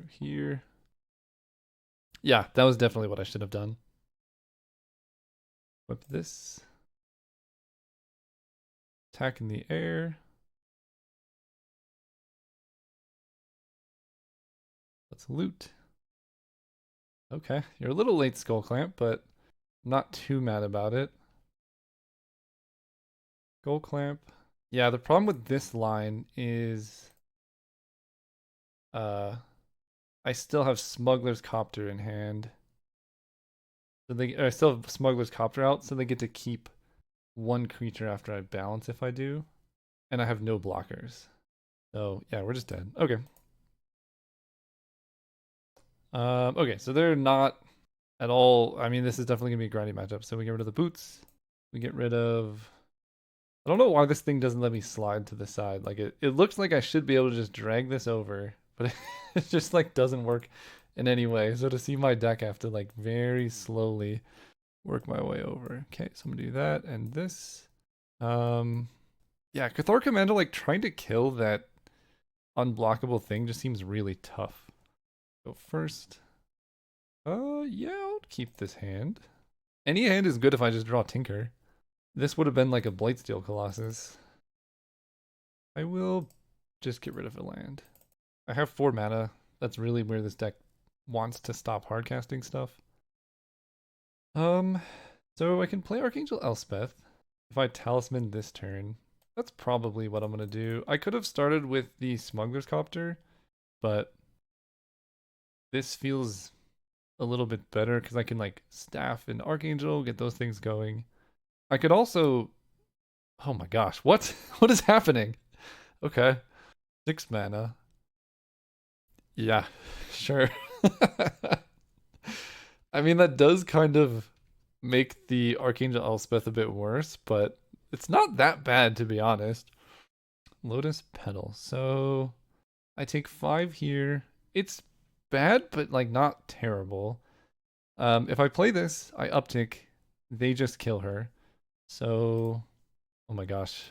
Here. Yeah, that was definitely what I should have done. Whip this. Attack in the air. Let's loot. Okay, you're a little late, Skull Clamp, but not too mad about it. Skull Clamp. Yeah, the problem with this line is I still have Smuggler's Copter in hand. So I still have Smuggler's Copter out, so they get to keep 1 creature after I balance if I do. And I have no blockers. So yeah, we're just dead. Okay. Okay, so they're not at all. I mean, this is definitely gonna be a grindy matchup. So we get rid of the boots. We get rid of. I don't know why this thing doesn't let me slide to the side. Like it looks like I should be able to just drag this over, but it just like doesn't work in any way. So to see my deck, I have to like very slowly work my way over. Okay, so I'm gonna do that and this. Yeah, Cathar Commando like trying to kill that unblockable thing just seems really tough. So first, yeah, I'll keep this hand. Any hand is good if I just draw Tinker. This would have been like a Blightsteel Colossus. I will just get rid of a land. I have 4 mana. That's really where this deck wants to stop hardcasting stuff. So I can play Archangel Elspeth if I Talisman this turn. That's probably what I'm gonna do. I could have started with the Smuggler's Copter, but this feels a little bit better because I can like Staff and Archangel, get those things going. I could also, oh my gosh, what? What is happening? Okay, 6 mana. Yeah, sure. I mean, that does kind of make the Archangel Elspeth a bit worse, but it's not that bad to be honest. Lotus Petal. So I take 5 here. It's bad, but like not terrible. If I play this, I uptick. They just kill her. So, oh my gosh.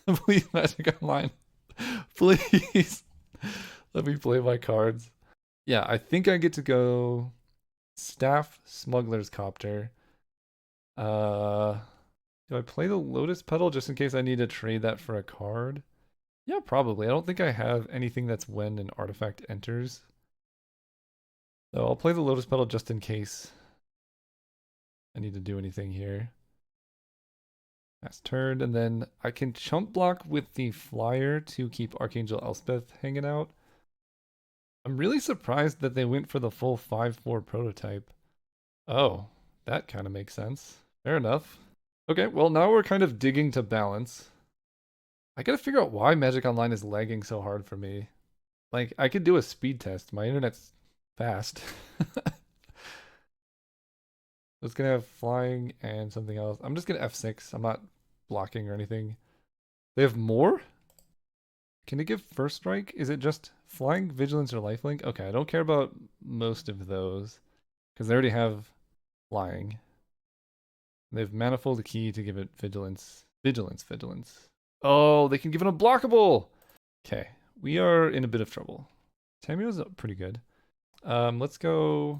Please, Magic Online. Please. Let me play my cards. Yeah, I think I get to go Staff, Smuggler's Copter. Do I play the Lotus Petal just in case I need to trade that for a card? Yeah, probably. I don't think I have anything that's when an artifact enters. So I'll play the Lotus Petal just in case I need to do anything here. Pass turn, and then I can chump block with the flyer to keep Archangel Elspeth hanging out. I'm really surprised that they went for the full 5/4 prototype. Oh, that kind of makes sense. Fair enough. Okay, well now we're kind of digging to balance. I gotta figure out why Magic Online is lagging so hard for me. Like, I could do a speed test. My internet's fast. It's gonna have flying and something else. I'm just gonna F6. I'm not blocking or anything. They have more? Can it give first strike? Is it just flying, vigilance, or lifelink? Okay, I don't care about most of those because they already have flying. They have manifold key to give it vigilance. Vigilance. Oh, they can give it unblockable! Okay, we are in a bit of trouble. Tamio's pretty good. Let's go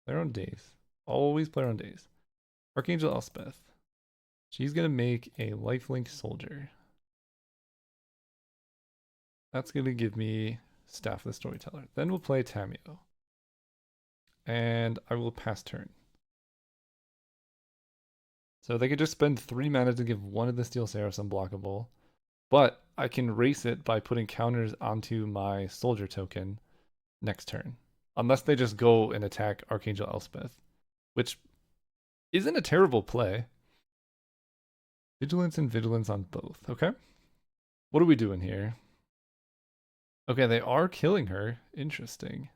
Player on Days. Always Player on Days. Archangel Elspeth. She's gonna make a lifelink soldier. That's gonna give me Staff of the Storyteller. Then we'll play Tamio. And I will pass turn. So they could just spend 3 mana to give one of the Steel Seraphs unblockable. But I can race it by putting counters onto my soldier token next turn. Unless they just go and attack Archangel Elspeth, which isn't a terrible play. Vigilance and vigilance on both. Okay. What are we doing here? Okay, they are killing her. Interesting.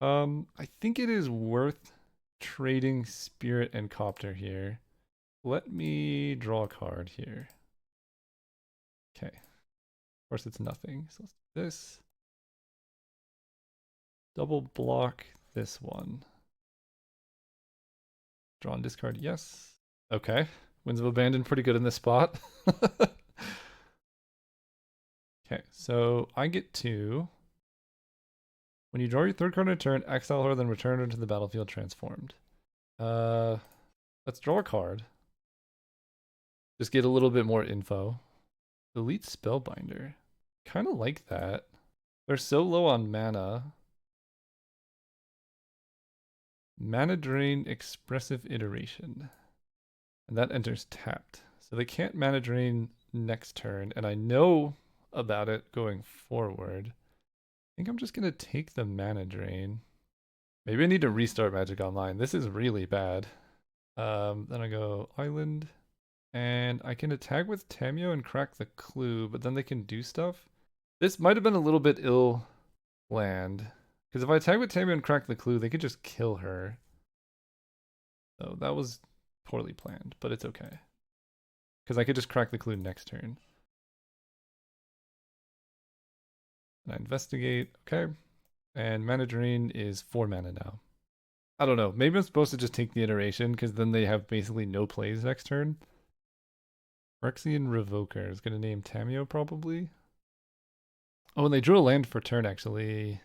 I think it is worth trading Spirit and Copter here. Let me draw a card here. Okay. Of course, it's nothing. So let's do this. Double block this one. Draw and discard, yes. Okay. Winds of Abandon, pretty good in this spot. Okay, so I get to, when you draw your 3rd card in a turn, exile her, then return her to the battlefield transformed. Let's draw a card. Just get a little bit more info. Elite Spellbinder. Kind of like that. They're so low on mana. Mana Drain Expressive Iteration. And that enters tapped. So they can't mana drain next turn, and I know about it going forward. I think I'm just gonna take the mana drain. Maybe I need to restart Magic Online. This is really bad. Then I go Island, and I can attack with Tamio and crack the clue, but then they can do stuff. This might have been a little bit ill land, because if I attack with Tamio and crack the clue, they could just kill her. So that was poorly planned, but it's okay. Because I could just crack the clue next turn. And I investigate, okay. And Mana Drain is 4 mana now. I don't know. Maybe I'm supposed to just take the iteration because then they have basically no plays next turn. Phyrexian Revoker is going to name Tamiyo probably. Oh, and they drew a land for turn actually.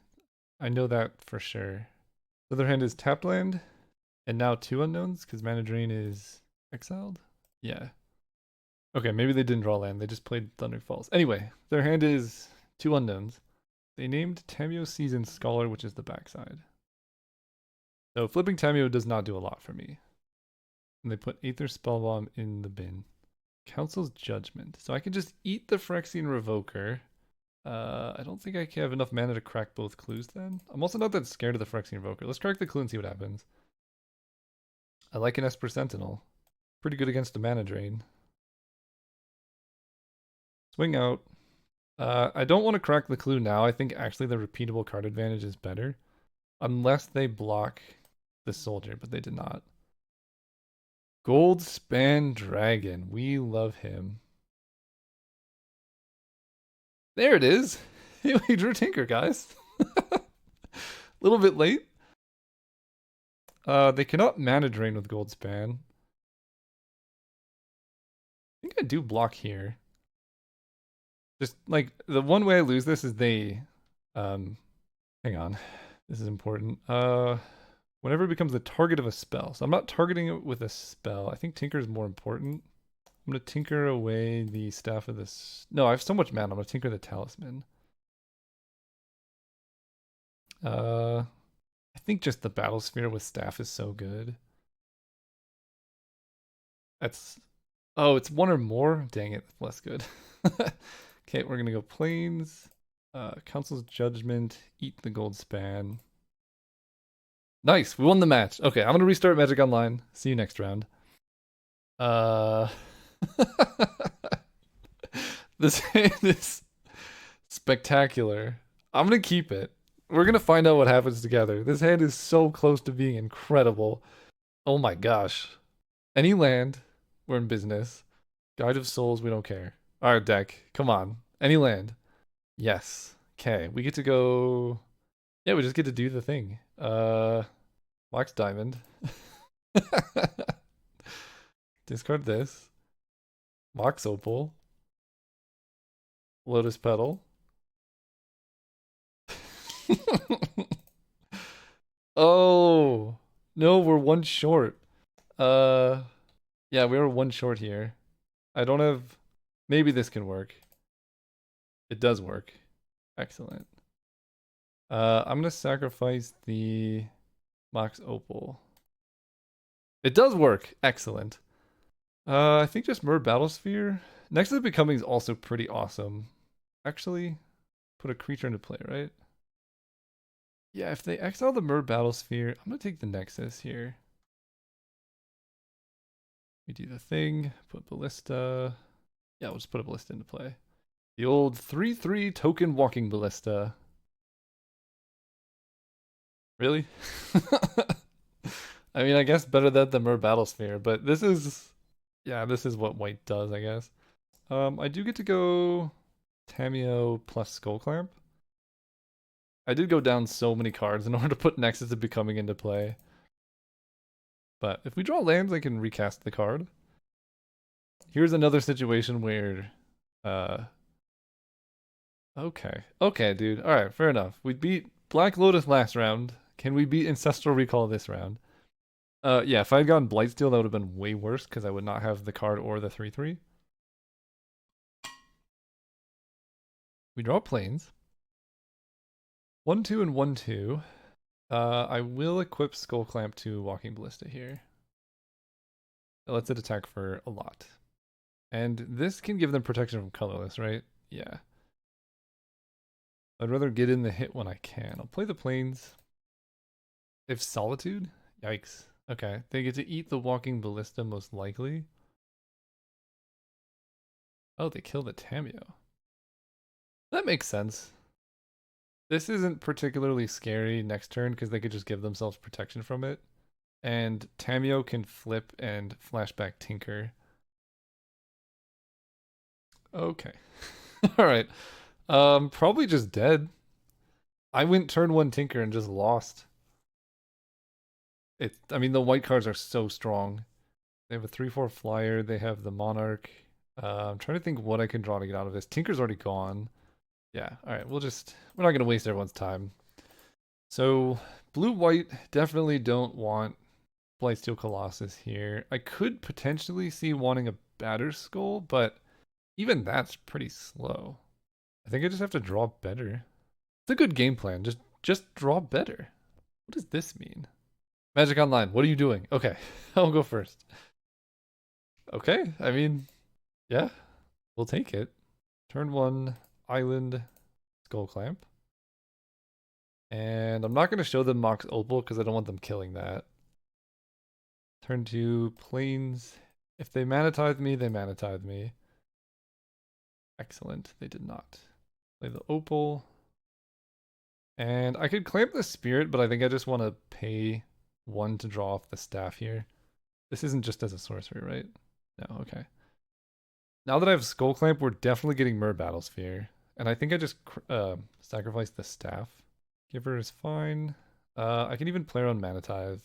I know that for sure. The other hand is tapped land and now 2 unknowns because Mana Drain is exiled. Yeah. Okay, maybe they didn't draw land. They just played Thunder Falls. Anyway, their hand is 2 unknowns. They named Tamiyo Seasoned Scholar, which is the backside. So flipping Tamiyo does not do a lot for me. And they put Aether Spellbomb in the bin. Council's Judgment. So I can just eat the Phyrexian Revoker. I don't think I have enough mana to crack both clues then. I'm also not that scared of the Phyrexian Revoker. Let's crack the clue and see what happens. I like an Esper Sentinel. Pretty good against a mana drain. Swing out. I don't want to crack the clue now. I think actually the repeatable card advantage is better. Unless they block the soldier, but they did not. Goldspan Dragon. We love him. There it is. We drew Tinker, guys. A little bit late. They cannot mana drain with Goldspan. I think I do block here. Just like the one way I lose this is they hang on. This is important. Whenever it becomes the target of a spell. So I'm not targeting it with a spell. I think Tinker is more important. I'm gonna tinker away the Staff of this. No, I have so much mana. I'm gonna tinker the Talisman. I think just the Battle Sphere with Staff is so good. That's oh, it's 1 or more. Dang it, that's less good. Okay, we're gonna go Plains. Council's Judgment. Eat the Goldspan. Nice, we won the match. Okay, I'm gonna restart Magic Online. See you next round. This hand is spectacular. I'm gonna keep it. We're gonna find out what happens together. This hand is so close to being incredible. Oh my gosh. Any land, we're in business. Guide of Souls, we don't care. Alright, deck, come on. Any land. Yes. Okay, we get to go. Yeah, we just get to do the thing. Wax Diamond. Discard this. Mox Opal. Lotus Petal. Oh no, we're 1 short. Yeah, we were 1 short here. I don't have. Maybe this can work. It does work. Excellent. I'm gonna sacrifice the Mox Opal. It does work. Excellent. I think just Myr Battlesphere. Next to the Becoming is also pretty awesome. Actually, put a creature into play, right? Yeah, if they exile the Myr Battlesphere, I'm gonna take the Nexus here. We do the thing, put Ballista. Yeah, we'll just put a Ballista into play. The old 3/3 token walking Ballista. Really? I mean, I guess better than the Myr Battlesphere, but this is, yeah, this is what white does, I guess. I do get to go Tamiyo plus Skull Clamp. I did go down so many cards in order to put Nexus of Becoming into play. But if we draw lands, I can recast the card. Here's another situation where, okay, dude. All right, fair enough. We beat Black Lotus last round. Can we beat Ancestral Recall this round? Yeah, if I had gotten Blightsteel, that would have been way worse because I would not have the card or the 3/3. We draw Plains. 1/2 and 1/2. I will equip Skull Clamp to Walking Ballista here. That lets it attack for a lot. And this can give them protection from colorless, right? Yeah. I'd rather get in the hit when I can. I'll play the Plains. If Solitude? Yikes. Okay, they get to eat the Walking Ballista most likely. Oh, they kill the Tamiyo. That makes sense. This isn't particularly scary next turn because they could just give themselves protection from it. And Tamio can flip and flashback Tinker. Okay. All right. Probably just dead. I went turn 1 Tinker and just lost. I mean, the white cards are so strong. They have a 3/4 flyer. They have the Monarch. I'm trying to think what I can draw to get out of this. Tinker's already gone. Yeah, all right. We're not going to waste everyone's time. So, blue-white definitely don't want Blightsteel Colossus here. I could potentially see wanting a Batterskull, but even that's pretty slow. I think I just have to draw better. It's a good game plan. Just draw better. What does this mean? Magic Online, what are you doing? Okay, I'll go first. Okay, I mean, yeah, we'll take it. Turn 1, Island, Skull Clamp. And I'm not going to show them Mox Opal because I don't want them killing that. Turn 2, Plains. If they Mana Tithe me, they Mana Tithe me. Excellent, they did not. Play the Opal. And I could clamp the Spirit, but I think I just want to pay 1 to draw off the staff here. This isn't just as a sorcery, right? No, okay. Now that I have Skull Clamp, we're definitely getting Mer Battlesphere. And I think I just sacrificed the staff. Giver is fine. I can even play around Mana Tithe.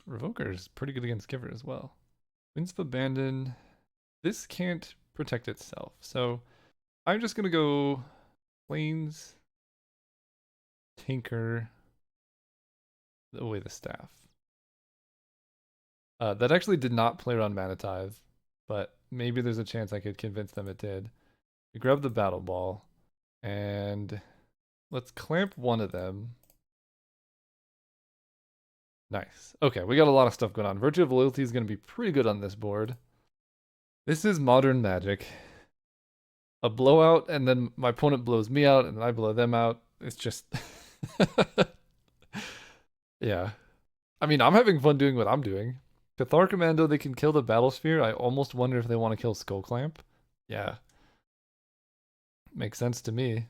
Revoker is pretty good against Giver as well. Winds of Abandon. This can't protect itself. So I'm just going to go Plains, Tinker, away the staff. That actually did not play around Mana Tithe, but maybe there's a chance I could convince them it did. We grab the Battle Ball, and let's clamp one of them. Nice. Okay, we got a lot of stuff going on. Virtue of Loyalty is going to be pretty good on this board. This is Modern Magic. A blowout, and then my opponent blows me out, and then I blow them out. It's just... yeah. I mean, I'm having fun doing what I'm doing. Cathar Commando, they can kill the Battlesphere. I almost wonder if they want to kill Skull Clamp. Yeah. Makes sense to me.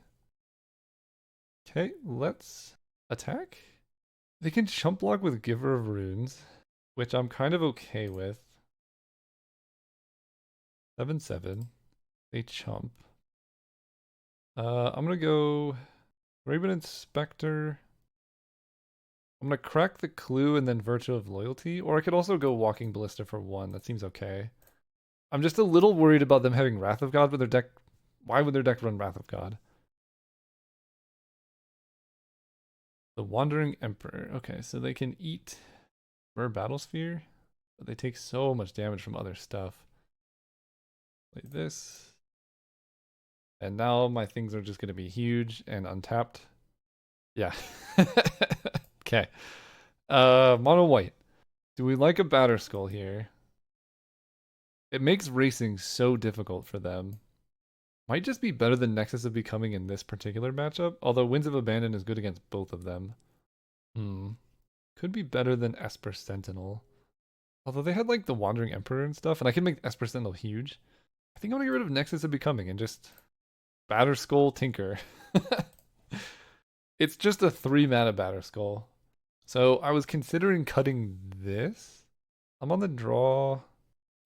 Okay, let's attack. They can chump block with Giver of Runes, which I'm kind of okay with. 7/7. They chump. I'm gonna go Raven Inspector. I'm gonna crack the Clue and then Virtue of Loyalty, or I could also go Walking Ballista for 1. That seems okay. I'm just a little worried about them having Wrath of God with their deck. Why would their deck run Wrath of God? The Wandering Emperor. Okay, so they can eat Mer Battlesphere, but they take so much damage from other stuff. Like this. And now my things are just going to be huge and untapped. Yeah. Okay. Mono white. Do we like a Batterskull here? It makes racing so difficult for them. Might just be better than Nexus of Becoming in this particular matchup, although Winds of Abandon is good against both of them. Could be better than Esper Sentinel. Although they had like the Wandering Emperor and stuff, and I can make Esper Sentinel huge. I think I'm gonna get rid of Nexus of Becoming and just Batterskull Tinker. It's just a 3-mana Batterskull. So I was considering cutting this. I'm on the draw.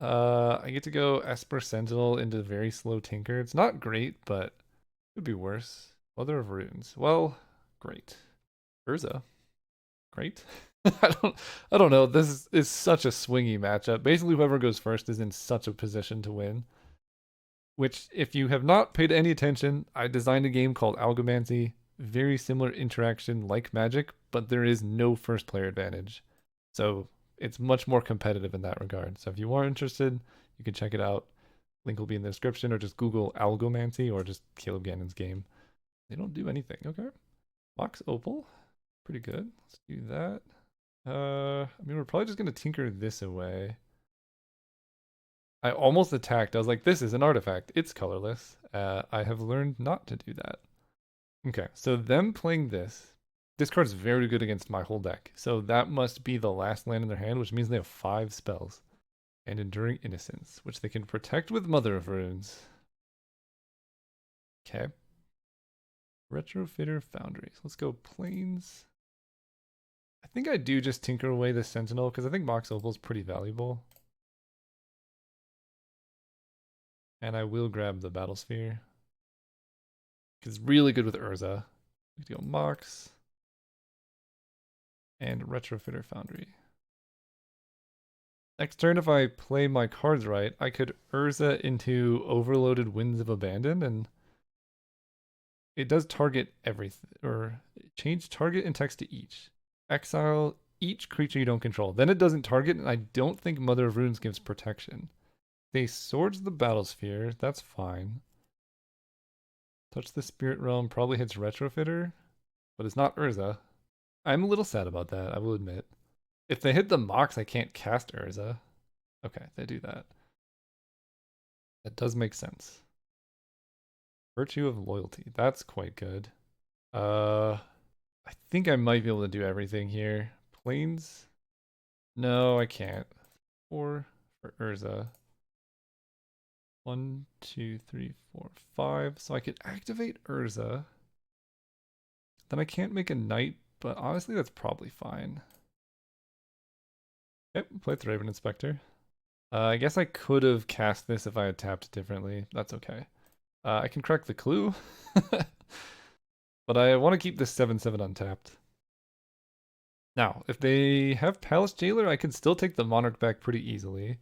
I get to go Esper Sentinel into very slow Tinker. It's not great, but it could be worse. Mother of Runes. Well, great. Urza. Great. I don't know. This is such a swingy matchup. Basically, whoever goes first is in such a position to win. Which, if you have not paid any attention, I designed a game called Algomancy. Very similar interaction like Magic, but there is no first player advantage. So it's much more competitive in that regard. So if you are interested, you can check it out. Link will be in the description, or just Google Algomancy or just Caleb Gannon's game. They don't do anything. Okay. Mox Opal. Pretty good. Let's do that. I mean, we're probably just going to tinker this away. I almost attacked. I was like, this is an artifact. It's colorless. I have learned not to do that. Okay, so them playing this. This card's very good against my whole deck. So that must be the last land in their hand, which means they have 5 spells. And Enduring Innocence, which they can protect with Mother of Runes. Okay. Retrofitter Foundries. Let's go Plains. I think I do just tinker away the Sentinel because I think Mox Opal is pretty valuable. And I will grab the Battle Sphere. It's really good with Urza. We can go Mox and Retrofitter Foundry. Next turn, if I play my cards right, I could Urza into Overloaded Winds of Abandon, and it does target everything, or change target and text to each. Exile each creature you don't control. Then it doesn't target, and I don't think Mother of Runes gives protection. They swords the Battle Sphere, that's fine. Touch the Spirit Realm probably hits Retrofitter, but it's not Urza. I'm a little sad about that, I will admit. If they hit the Mox, I can't cast Urza. Okay, they do that. That does make sense. Virtue of Loyalty, that's quite good. I think I might be able to do everything here. Planes? No, I can't. 4 for Urza. 1, 2, 3, 4, 5. So I could activate Urza. Then I can't make a knight, but honestly, that's probably fine. Yep, play Thraben Inspector. I guess I could have cast this if I had tapped differently. That's okay. I can correct the clue. But I want to keep this 7/7 untapped. Now, if they have Palace Jailer, I can still take the Monarch back pretty easily.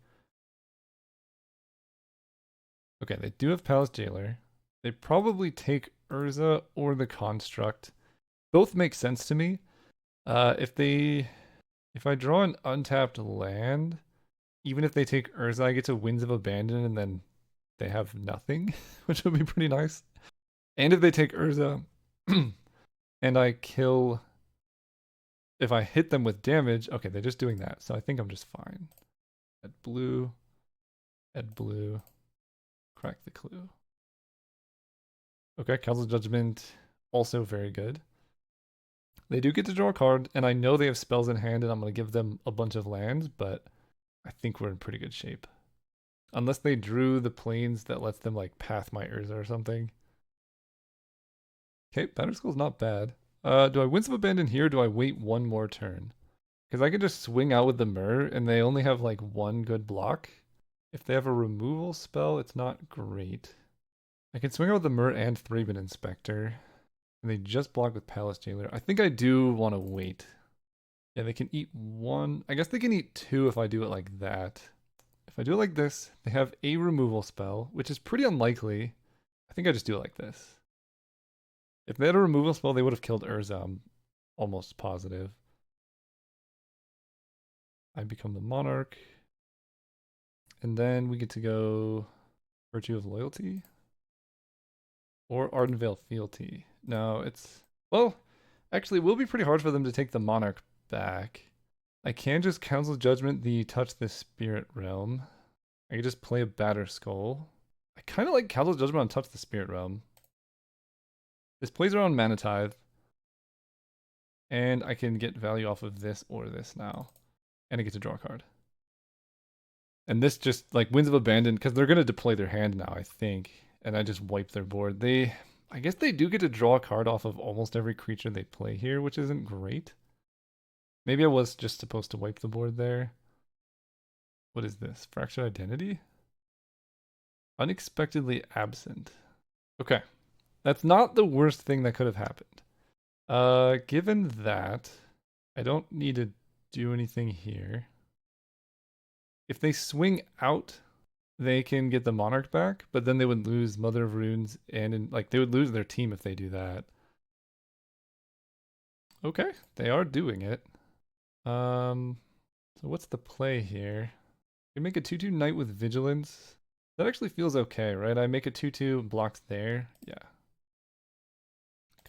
Okay, they do have Palace Jailer. They probably take Urza or the Construct. Both make sense to me. If I draw an untapped land, even if they take Urza, I get to Winds of Abandon and then they have nothing, which would be pretty nice. And if they take Urza and I kill, if I hit them with damage, okay, they're just doing that. So I think I'm just fine. Add blue, crack the clue. Okay, Council Judgment, also very good. They do get to draw a card, and I know they have spells in hand, and I'm going to give them a bunch of lands, but I think we're in pretty good shape. Unless they drew the planes that lets them, like, path my Urza or something. Okay, Batterskull's not bad. Do I Winds of Abandon here, or do I wait one more turn? Because I can just swing out with the Myr, and they only have, like, one good block. If they have a removal spell, it's not great. I can swing out with the Myr and Thraben Inspector. And they just block with Palace Jailer. I think I do want to wait. Yeah, they can eat one. I guess they can eat two if I do it like that. If I do it like this, they have a removal spell, which is pretty unlikely. I think I just do it like this. If they had a removal spell, they would have killed Urza. I'm almost positive. I become the Monarch. And then we get to go Virtue of Loyalty. Or Ardenvale Fealty. No, it's... Well, actually, it will be pretty hard for them to take the Monarch back. I can just Council Judgment the Touch the Spirit Realm. I can just play a Batterskull. I kind of like Council Judgment on Touch the Spirit Realm. This plays around Mana Tithe. And I can get value off of this or this now. And I get to draw a card. And this just, like, Winds of Abandon, because they're going to deploy their hand now, I think. And I just wipe their board. I guess they do get to draw a card off of almost every creature they play here, which isn't great. Maybe I was just supposed to wipe the board there. What is this? Fractured Identity? Unexpectedly absent. Okay. That's not the worst thing that could have happened. Given that, I don't need to do anything here. If they swing out, they can get the Monarch back, but then they would lose Mother of Runes and like they would lose their team if they do that. Okay, they are doing it. So what's the play here? We make a 2/2 Knight with Vigilance. That actually feels okay, right? I make a 2/2 blocks there. Yeah.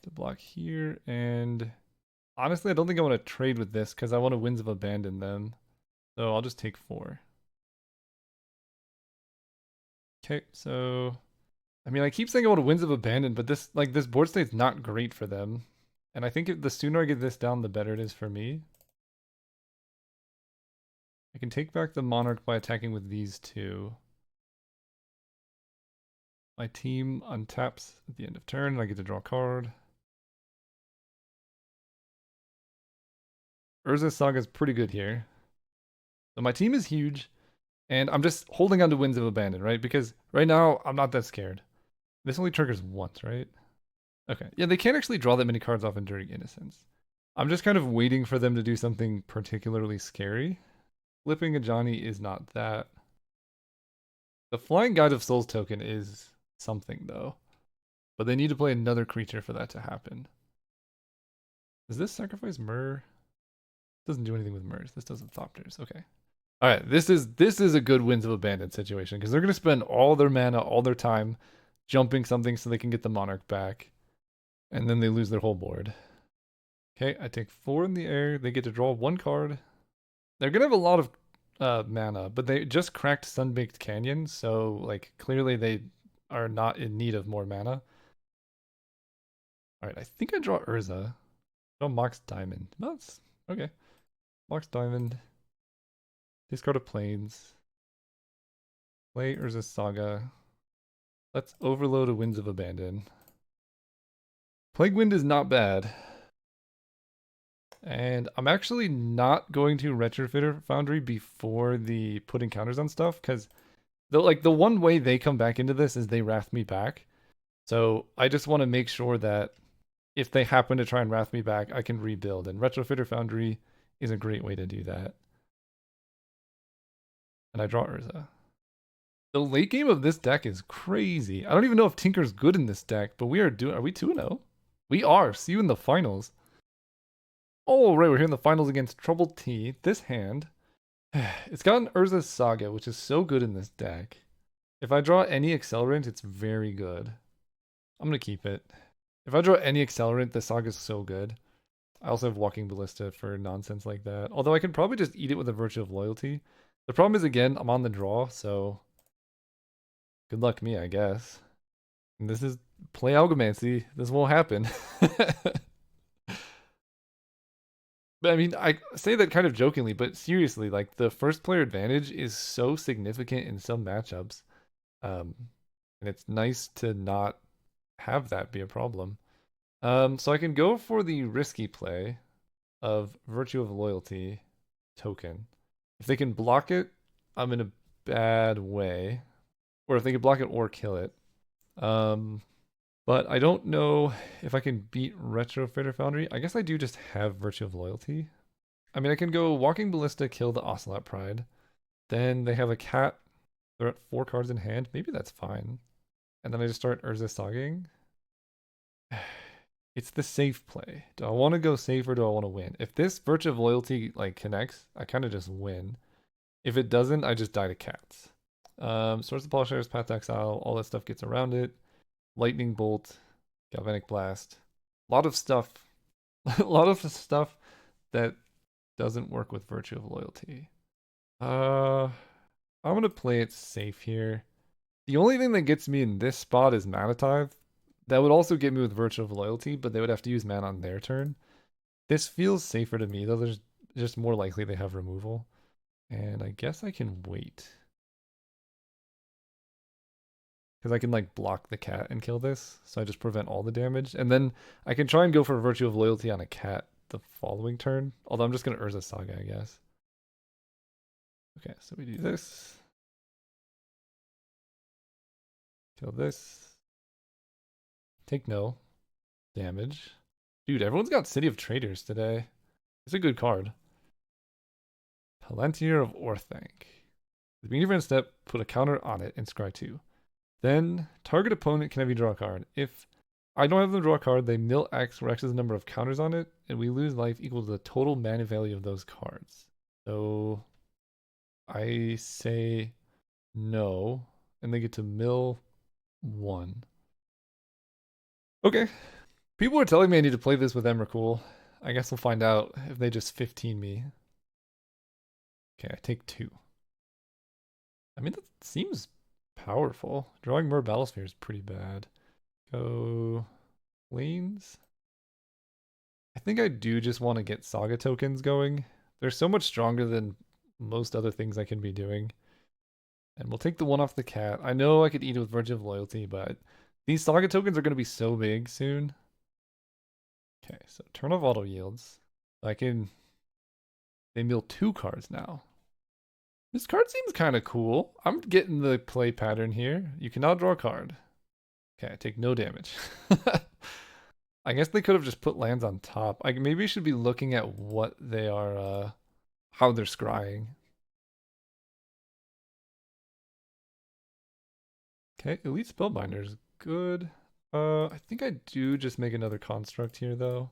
To block here, and honestly, I don't think I want to trade with this because I want to Winds of Abandon them. So I'll just take 4. Okay, so I mean, I keep saying I want to Winds of Abandon, but this board state's not great for them. And I think the sooner I get this down, the better it is for me. I can take back the Monarch by attacking with these two. My team untaps at the end of turn, and I get to draw a card. Urza Saga is pretty good here. So my team is huge, and I'm just holding on to Winds of Abandon, right? Because right now, I'm not that scared. This only triggers once, right? Okay. Yeah, they can't actually draw that many cards off Enduring Innocence. I'm just kind of waiting for them to do something particularly scary. Flipping a Johnny is not that. The Flying Guide of Souls token is something, though. But they need to play another creature for that to happen. Does this sacrifice Myr? Doesn't do anything with Myrs. This doesn't Thopters. Okay. All right. This is a good Winds of Abandon situation because they're going to spend all their mana, all their time jumping something so they can get the Monarch back. And then they lose their whole board. Okay, I take 4 in the air. They get to draw 1 card. They're going to have a lot of mana, but they just cracked Sunbaked Canyon, so like clearly they are not in need of more mana. All right, I think I draw Urza. Draw Mox Diamond. That's okay. Mox Diamond. Discard of Plains. Play Urza Saga. Let's overload a Winds of Abandon. Plague Wind is not bad. And I'm actually not going to Retrofitter Foundry before the putting counters on stuff, because the one way they come back into this is they wrath me back. So I just want to make sure that if they happen to try and wrath me back, I can rebuild. And Retrofitter Foundry is a great way to do that. And I draw Urza. The late game of this deck is crazy. I don't even know if Tinker's good in this deck, but are we 2-0? We are. See you in the finals. Oh, right, we're here in the finals against Troubled T. This hand, it's got an Urza Saga, which is so good in this deck. If I draw any Accelerant, it's very good. I'm going to keep it. If I draw any Accelerant, the Saga's so good. I also have Walking Ballista for nonsense like that. Although I can probably just eat it with a Virtue of Loyalty. The problem is, again, I'm on the draw, so good luck me, I guess. And this is play Algomancy. This won't happen. But I mean, I say that kind of jokingly, but seriously, like the first player advantage is so significant in some matchups. And it's nice to not have that be a problem. So I can go for the risky play of Virtue of Loyalty token. If they can block it, I'm in a bad way. Or if they can block it or kill it. But I don't know if I can beat Retrofitter Foundry. I guess I do just have Virtue of Loyalty. I mean, I can go Walking Ballista, kill the Ocelot Pride. Then they have a cat. They're at 4 cards in hand. Maybe that's fine. And then I just start Urza Sagging. It's the safe play. Do I want to go safe or do I want to win? If this Virtue of Loyalty like connects, I kind of just win. If it doesn't, I just die to cats. Source of Plowshares, Path to Exile, all that stuff gets around it. Lightning Bolt, Galvanic Blast. A lot of stuff. A lot of stuff that doesn't work with Virtue of Loyalty. I'm gonna play it safe here. The only thing that gets me in this spot is Mana Tithe. That would also get me with Virtue of Loyalty, but they would have to use mana on their turn. This feels safer to me, though. There's just more likely they have removal. And I guess I can wait. Because I can like block the cat and kill this, so I just prevent all the damage. And then I can try and go for Virtue of Loyalty on a cat the following turn. Although I'm just going to Urza Saga, I guess. Okay, so we do this. Kill this. Take no damage. Dude, everyone's got City of Traders today. It's a good card. Palantir of Orthanc. At the beginning of your end step, put a counter on it and scry 2. Then, target opponent can have you draw a card. If I don't have them draw a card, they mill X, where X is the number of counters on it, and we lose life equal to the total mana value of those cards. So, I say no, and they get to mill 1. Okay. People are telling me I need to play this with Emrakul. I guess we'll find out if they just 15 me. Okay, I take 2. I mean, that seems powerful. Drawing more Battlesphere is pretty bad. Go lanes. I think I do just want to get Saga tokens going. They're so much stronger than most other things I can be doing. And we'll take the one off the cat. I know I could eat it with Virtue of Loyalty, but these Saga tokens are going to be so big soon. Okay, so turn off auto yields. I can They mill 2 cards now. This card seems kind of cool. I'm getting the play pattern here. You cannot draw a card. Okay, I take no damage. I guess they could have just put lands on top. I maybe should be looking at what they are, how they're scrying. Okay, Elite Spellbinder is good. I think I do just make another construct here though.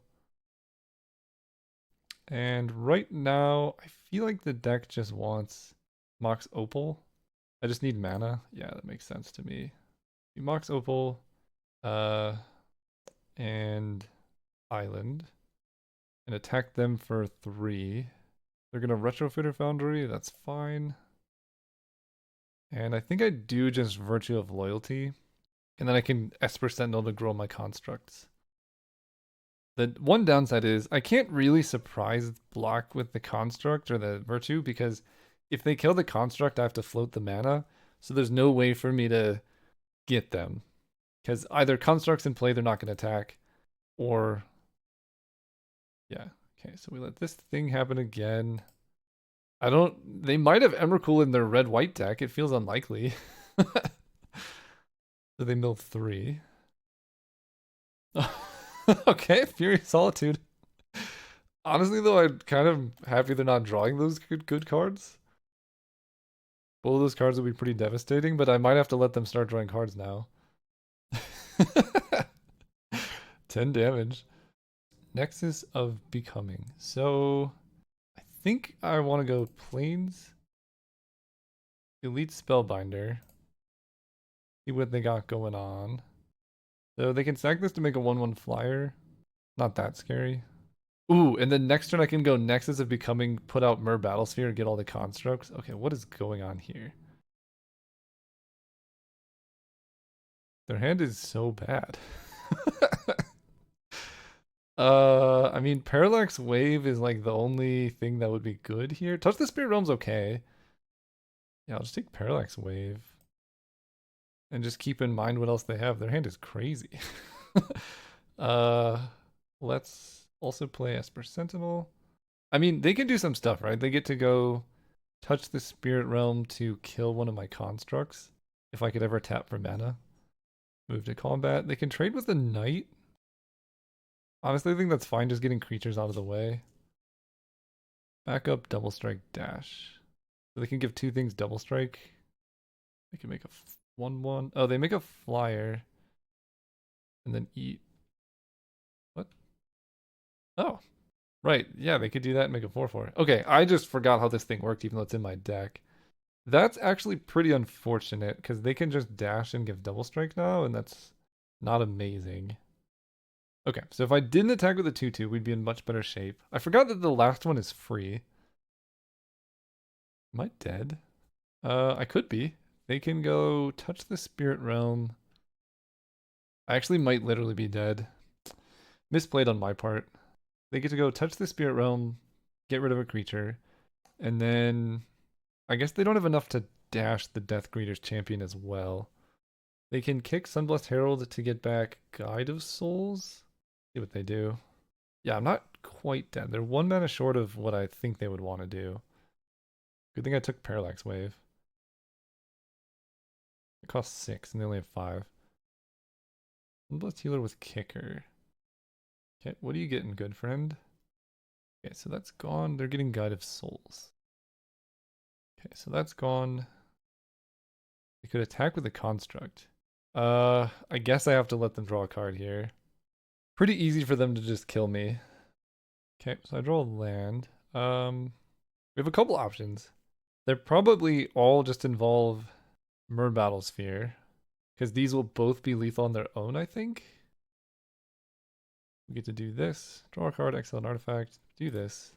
And right now, I feel like the deck just wants Mox Opal. I just need mana. Yeah, that makes sense to me. Mox Opal, and Island, and attack them for 3. They're gonna Retrofitter Foundry, that's fine. And I think I do just Virtue of Loyalty, and then I can Esper Sentinel to grow my constructs. The one downside is I can't really surprise block with the construct or the virtue because if they kill the construct, I have to float the mana. So there's no way for me to get them. Because either construct's in play, they're not going to attack, or yeah. Okay, so we let this thing happen again. I don't. They might have Emrakul in their red-white deck. It feels unlikely. So they mill 3. Okay, Fury of Solitude. Honestly, though, I'm kind of happy they're not drawing those good cards. Both of those cards would be pretty devastating, but I might have to let them start drawing cards now. 10 damage. Nexus of Becoming. So, I think I want to go Plains. Elite Spellbinder. See what they got going on. So they can sack this to make a 1/1 flyer. Not that scary. Ooh, and then next turn I can go Nexus of Becoming, put out Myr Battlesphere, and get all the constructs. Okay, what is going on here? Their hand is so bad. I mean, Parallax Wave is like the only thing that would be good here. Touch the Spirit Realm's okay. Yeah, I'll just take Parallax Wave. And just keep in mind what else they have. Their hand is crazy. Let's also play Esper Sentinel. I mean, they can do some stuff, right? They get to go touch the Spirit Realm to kill one of my constructs. If I could ever tap for mana. Move to combat. They can trade with the Knight. Honestly, I think that's fine, just getting creatures out of the way. Back up, double strike, dash. So they can give 2 things double strike. They can make a 1/1. Oh, they make a flyer. And then eat. What? Oh. Right. Yeah, they could do that and make a 4/4. Okay, I just forgot how this thing worked, even though it's in my deck. That's actually pretty unfortunate, because they can just dash and give double strike now, and that's not amazing. Okay, so if I didn't attack with a 2/2, we'd be in much better shape. I forgot that the last one is free. Am I dead? I could be. They can go touch the Spirit Realm. I actually might literally be dead. Misplayed on my part. They get to go touch the Spirit Realm, get rid of a creature, and then I guess they don't have enough to dash the Death Greeter's champion as well. They can kick Sunblessed Herald to get back Guide of Souls. See what they do. Yeah, I'm not quite dead. They're 1 mana short of what I think they would want to do. Good thing I took Parallax Wave. It costs 6 and they only have 5. Sunblessed Healer with Kicker. Okay, what are you getting, good friend? Okay, so that's gone. They're getting Guide of Souls. Okay, so that's gone. They could attack with a construct. I guess I have to let them draw a card here. Pretty easy for them to just kill me. Okay, so I draw a land. We have a couple options. They're probably all just involve Myr Battlesphere, because these will both be lethal on their own, I think. We get to do this, draw a card, exile an artifact, do this.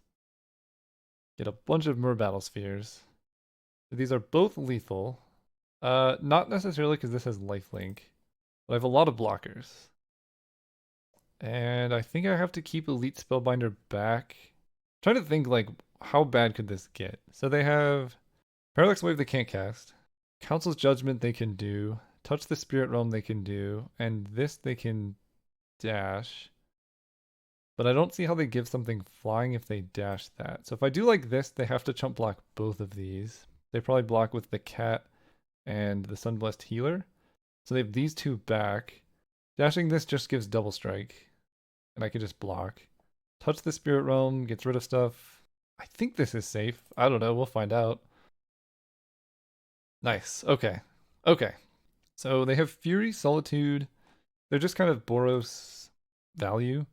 Get a bunch of Myr Battlespheres. These are both lethal. Not necessarily because this has lifelink, but I have a lot of blockers. And I think I have to keep Elite Spellbinder back. I'm trying to think, like, how bad could this get? So they have Parallax Wave they can't cast. Council's Judgment they can do. Touch the Spirit Realm they can do. And this they can dash. But I don't see how they give something flying if they dash that. So if I do like this, they have to chump block both of these. They probably block with the cat and the Sunblessed Healer. So they have these two back. Dashing this just gives double strike. And I can just block. Touch the Spirit Realm, gets rid of stuff. I think this is safe. I don't know, we'll find out. Nice, okay. Okay. So they have Fury, Solitude. They're just kind of Boros value.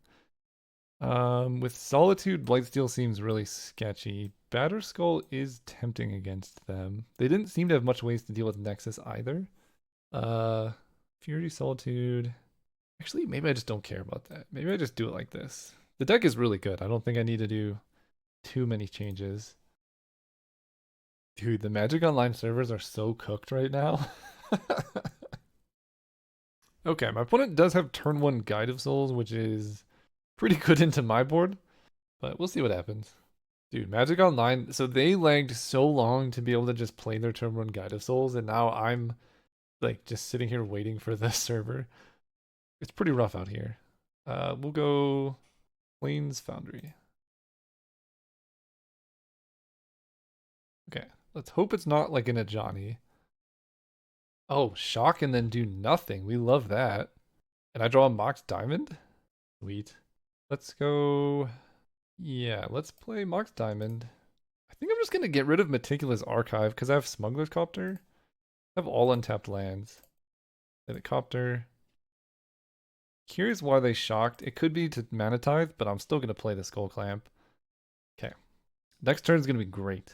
With Solitude, Blightsteel seems really sketchy. Batterskull is tempting against them. They didn't seem to have much ways to deal with Nexus either. Fury, Solitude. Actually, maybe I just don't care about that. Maybe I just do it like this. The deck is really good. I don't think I need to do too many changes. Dude, the Magic Online servers are so cooked right now. Okay, my opponent does have turn 1 Guide of Souls, which is pretty good into my board, but we'll see what happens. Dude, Magic Online, so they lagged so long to be able to just play their turn 1 Guide of Souls, and now I'm like just sitting here waiting for the server. It's pretty rough out here. We'll go Plains Foundry. Okay, let's hope it's not like an Ajani. Oh, shock and then do nothing. We love that. And I draw a Mox Diamond? Sweet. Let's go... Yeah, let's play Mox Diamond. I think I'm just going to get rid of Meticulous Archive because I have Smuggler's Copter. I have all untapped lands. Play the Copter. Curious why they shocked. It could be to Mana Tithe, but I'm still going to play the Skull Clamp. Okay. Next turn is going to be great.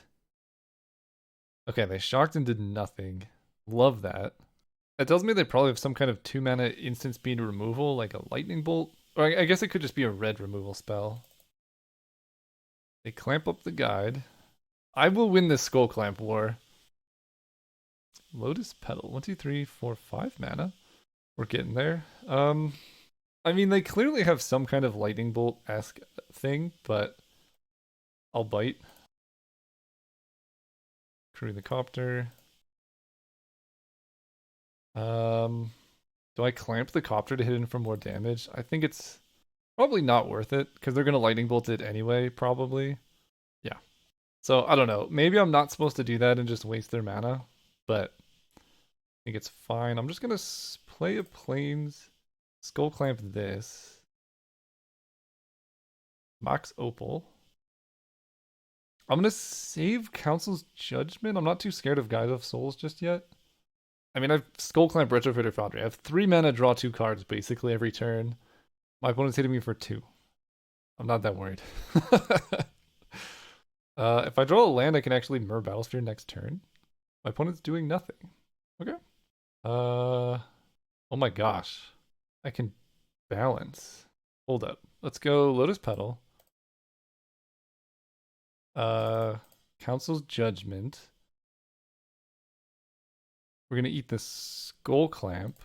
Okay, they shocked and did nothing. Love that. That tells me they probably have some kind of 2 mana instant speed removal, like a lightning bolt. Or I guess it could just be a red removal spell. They clamp up the guide. I will win this Skull Clamp war. Lotus Petal. 1, 2, 3, 4, 5 mana. We're getting there. I mean, they clearly have some kind of lightning bolt-esque thing, but I'll bite. Crew the Copter. Do I clamp the Copter to hit in for more damage? I think it's probably not worth it because they're going to lightning bolt it anyway, probably. Yeah. So I don't know. Maybe I'm not supposed to do that and just waste their mana, but I think it's fine. I'm just going to play a Plains, Skull Clamp this. Mox Opal. I'm going to save Council's Judgment. I'm not too scared of Guide of Souls just yet. I mean, I've Skull Clamp, Retrofitter, Foundry. I have 3 mana, draw 2 cards basically every turn. My opponent's hitting me for 2. I'm not that worried. If I draw a land, I can actually Myr Battlesphere next turn. My opponent's doing nothing. Okay. Oh my gosh. I can balance. Hold up. Let's go Lotus Petal. Council's Judgment. We're going to eat the Skull Clamp.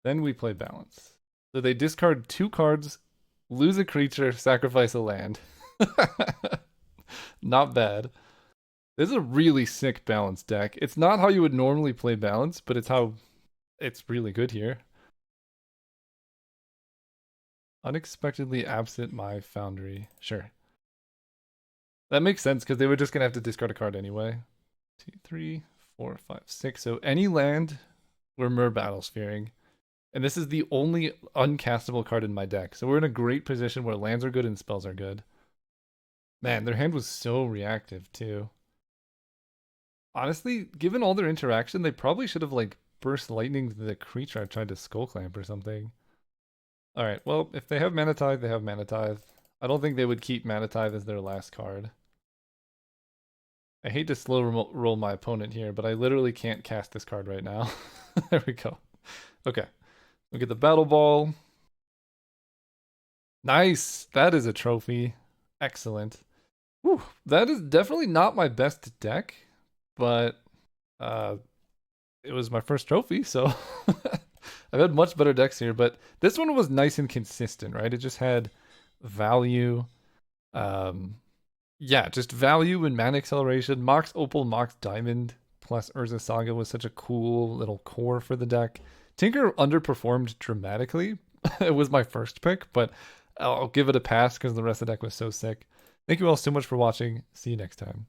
Then we play Balance. So they discard 2 cards, lose a creature, sacrifice a land. Not bad. This is a really sick Balance deck. It's not how you would normally play Balance, but it's how it's really good here. Unexpectedly absent my Foundry. Sure. That makes sense because they were just going to have to discard a card anyway. 2, 3, 4, 5, 6. So any land we're Myr Battlesphering. And this is the only uncastable card in my deck. So we're in a great position where lands are good and spells are good. Man, their hand was so reactive too. Honestly, given all their interaction, they probably should have like burst lightning the creature I tried to Skull Clamp or something. Alright, well, if they have Mana Tithe, they have Mana Tithe. I don't think they would keep Mana Tithe as their last card. I hate to slow roll my opponent here, but I literally can't cast this card right now. There we go. Okay. We'll get the Battle Ball. Nice! That is a trophy. Excellent. Whew. That is definitely not my best deck, but it was my first trophy, so I've had much better decks here, but this one was nice and consistent, right? It just had value. Yeah, just value and mana acceleration. Mox Opal, Mox Diamond, plus Urza Saga was such a cool little core for the deck. Tinker underperformed dramatically, It was my first pick, but I'll give it a pass because the rest of the deck was so sick. Thank you all so much for watching. See you next time.